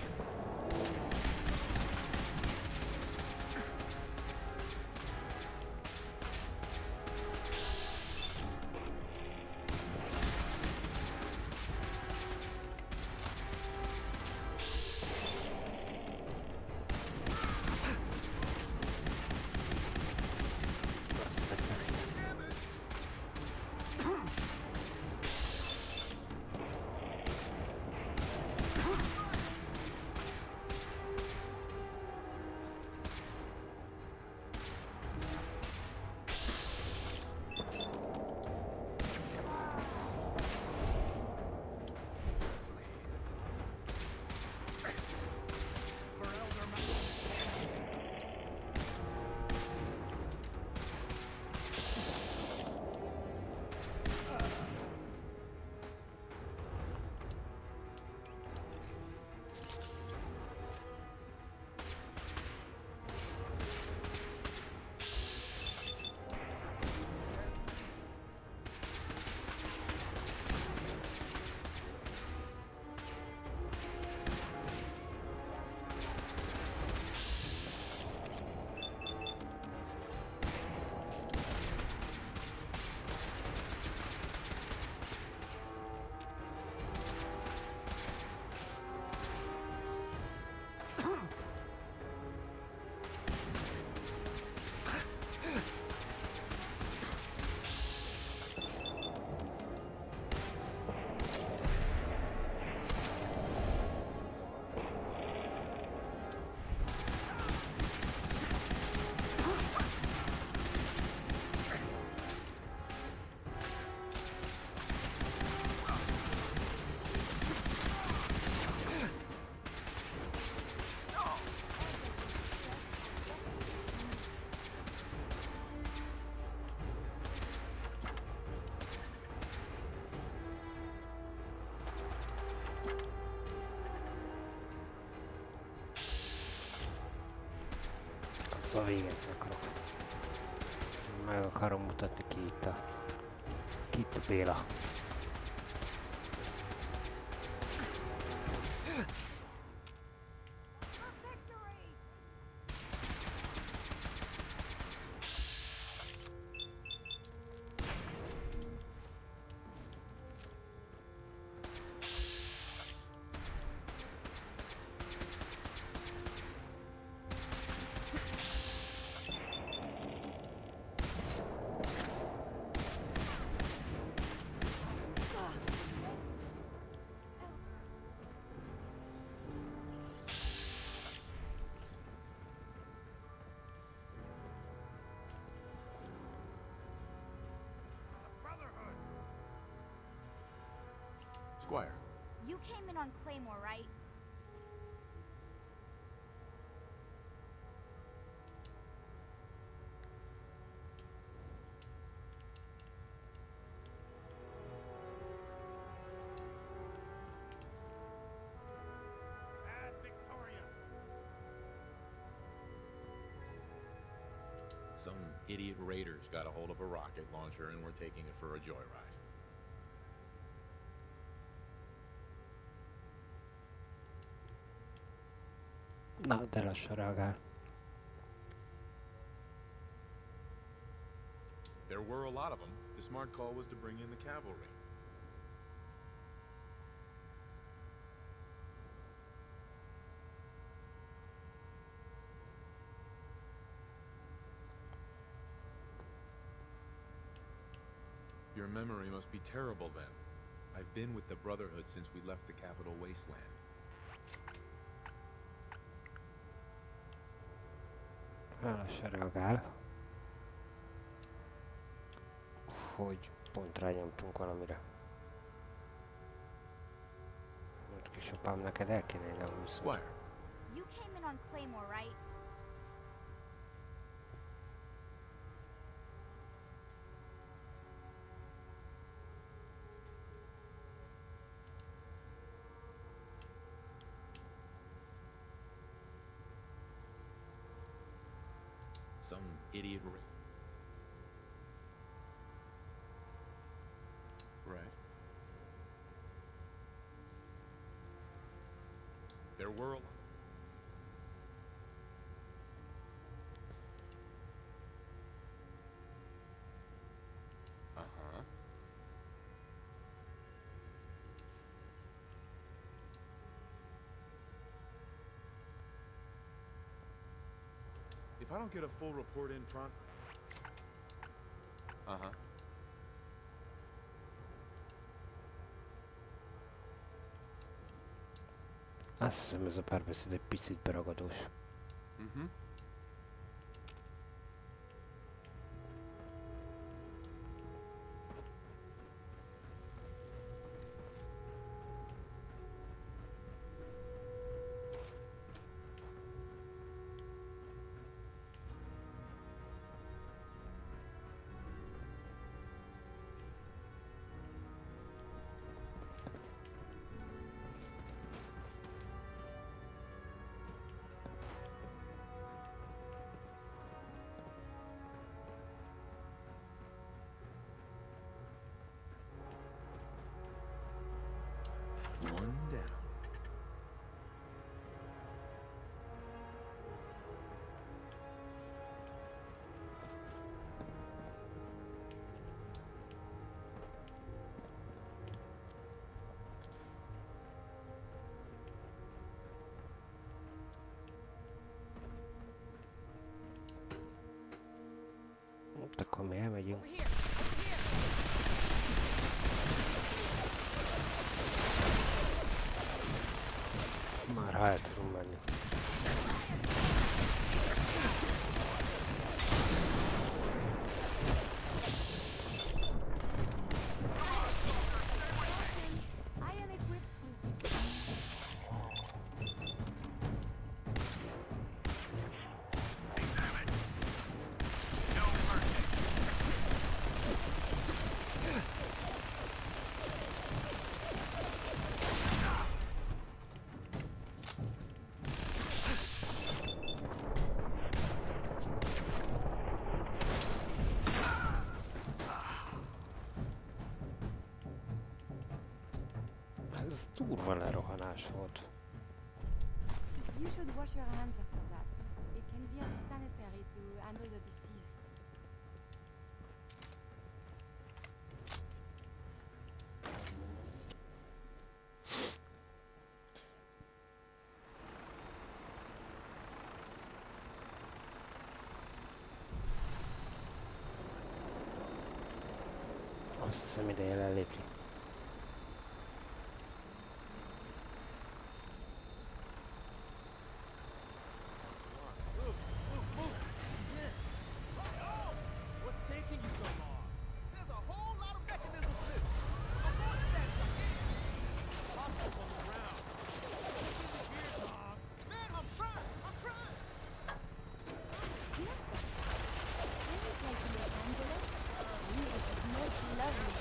A: Szóval végezni akarok. Meg akarom mutatni ki itt a Béla.
C: Squire.
L: You came in on Claymore, right?
R: Some idiot raiders got a hold of a rocket launcher and we're taking it for a joyride.
A: Na, de lassan reagál.
C: There were a lot of them. The smart call was to bring in the cavalry. Your memory must be terrible then. I've been with the Brotherhood since we left the capital wasteland.
A: Lassan reagál. Hogy pont rányomtunk valamire. Most kisapám, neked el kéne lehúzni.
C: Squire.
L: You came in on Claymore, right?
R: Some idiot
C: Right. There were a lot. Uh-huh. If I don't get a full report in Tron... Uh-huh.
A: Azt hiszem, ez a párbeszéd egy picit beragadós.
C: Mhm. One down.
A: Akkor mi elmegyünk. Már ha el tudunk menni. Ez durva lerohanás volt.
T: You should wash your hands after that. It can be unsanitary to handle the deceased.
A: Azt hiszem, ideje lelépni.
I: What's taking you so long?
N: There's a whole lot of mechanisms for this. I'm going as fast as I can.
I: Obstacles around. This is here, Tom.
N: Man, I'm trying. I'm trying.
T: Can you take me to Los Angeles? It is most lovely.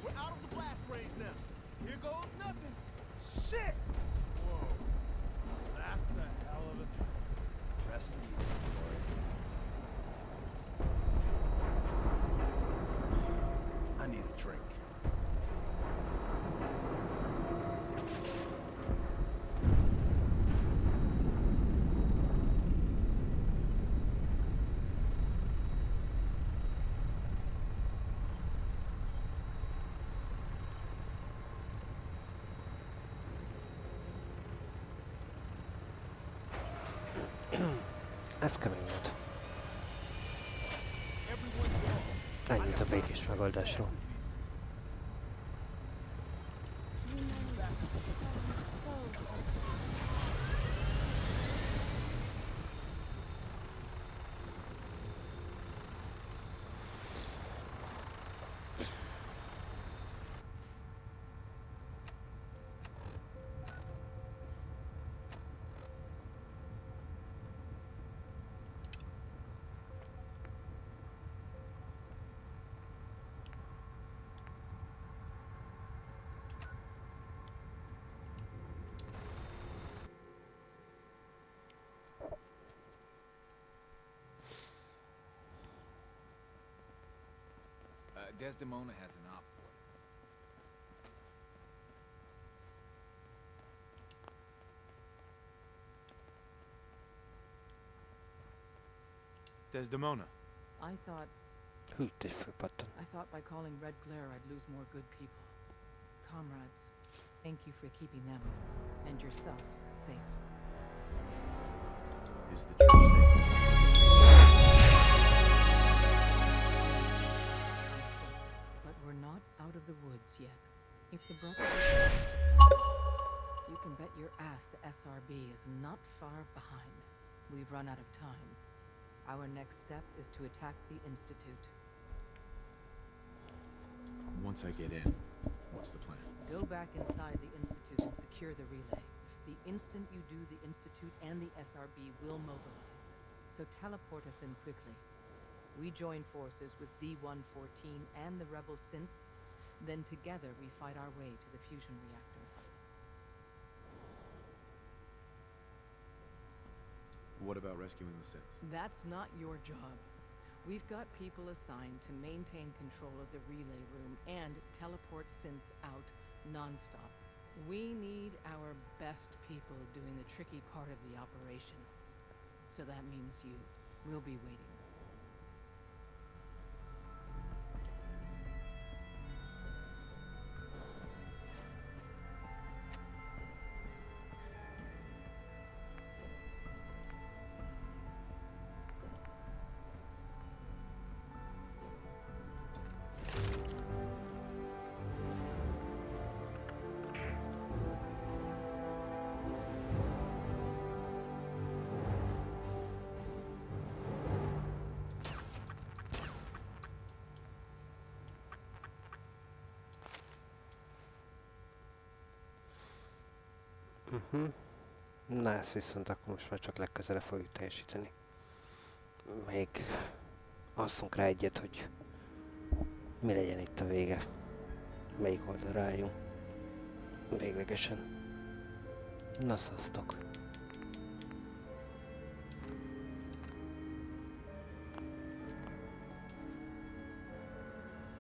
N: We're out of the blast range now. Here goes nothing. Shit!
I: Whoa. That's a hell of a thing.
D: Rest easy, boy.
I: I need a drink.
A: Ez kemény volt. Ennyit a békés megoldásról.
D: Desdemona has an op for you.
C: Desdemona.
M: I thought
A: Hűtés főpattan.
M: I thought by calling Red Glare I'd lose more good people. Comrades, thank you for keeping them and yourself safe.
C: Is the church safe?
M: But we're not out of the woods yet. If the Brotherhood wants to find us, you can bet your ass the SRB is not far behind. We've run out of time. Our next step is to attack the Institute.
C: Once I get in, what's the plan?
M: Go back inside the Institute and secure the relay. The instant you do, the Institute and the SRB will mobilize. So teleport us in quickly. We join forces with Z-114 and the rebel synths, then together we fight our way to the fusion reactor.
C: What about rescuing the synths?
M: That's not your job. We've got people assigned to maintain control of the relay room and teleport synths out non-stop. We need our best people doing the tricky part of the operation. So that means you. We'll be waiting.
A: Na, ezt viszont akkor most már csak legközelebb fogjuk teljesíteni. Még asszunk rá egyet, hogy mi legyen itt a vége. Melyik oldalra álljunk véglegesen. Na, szasztok!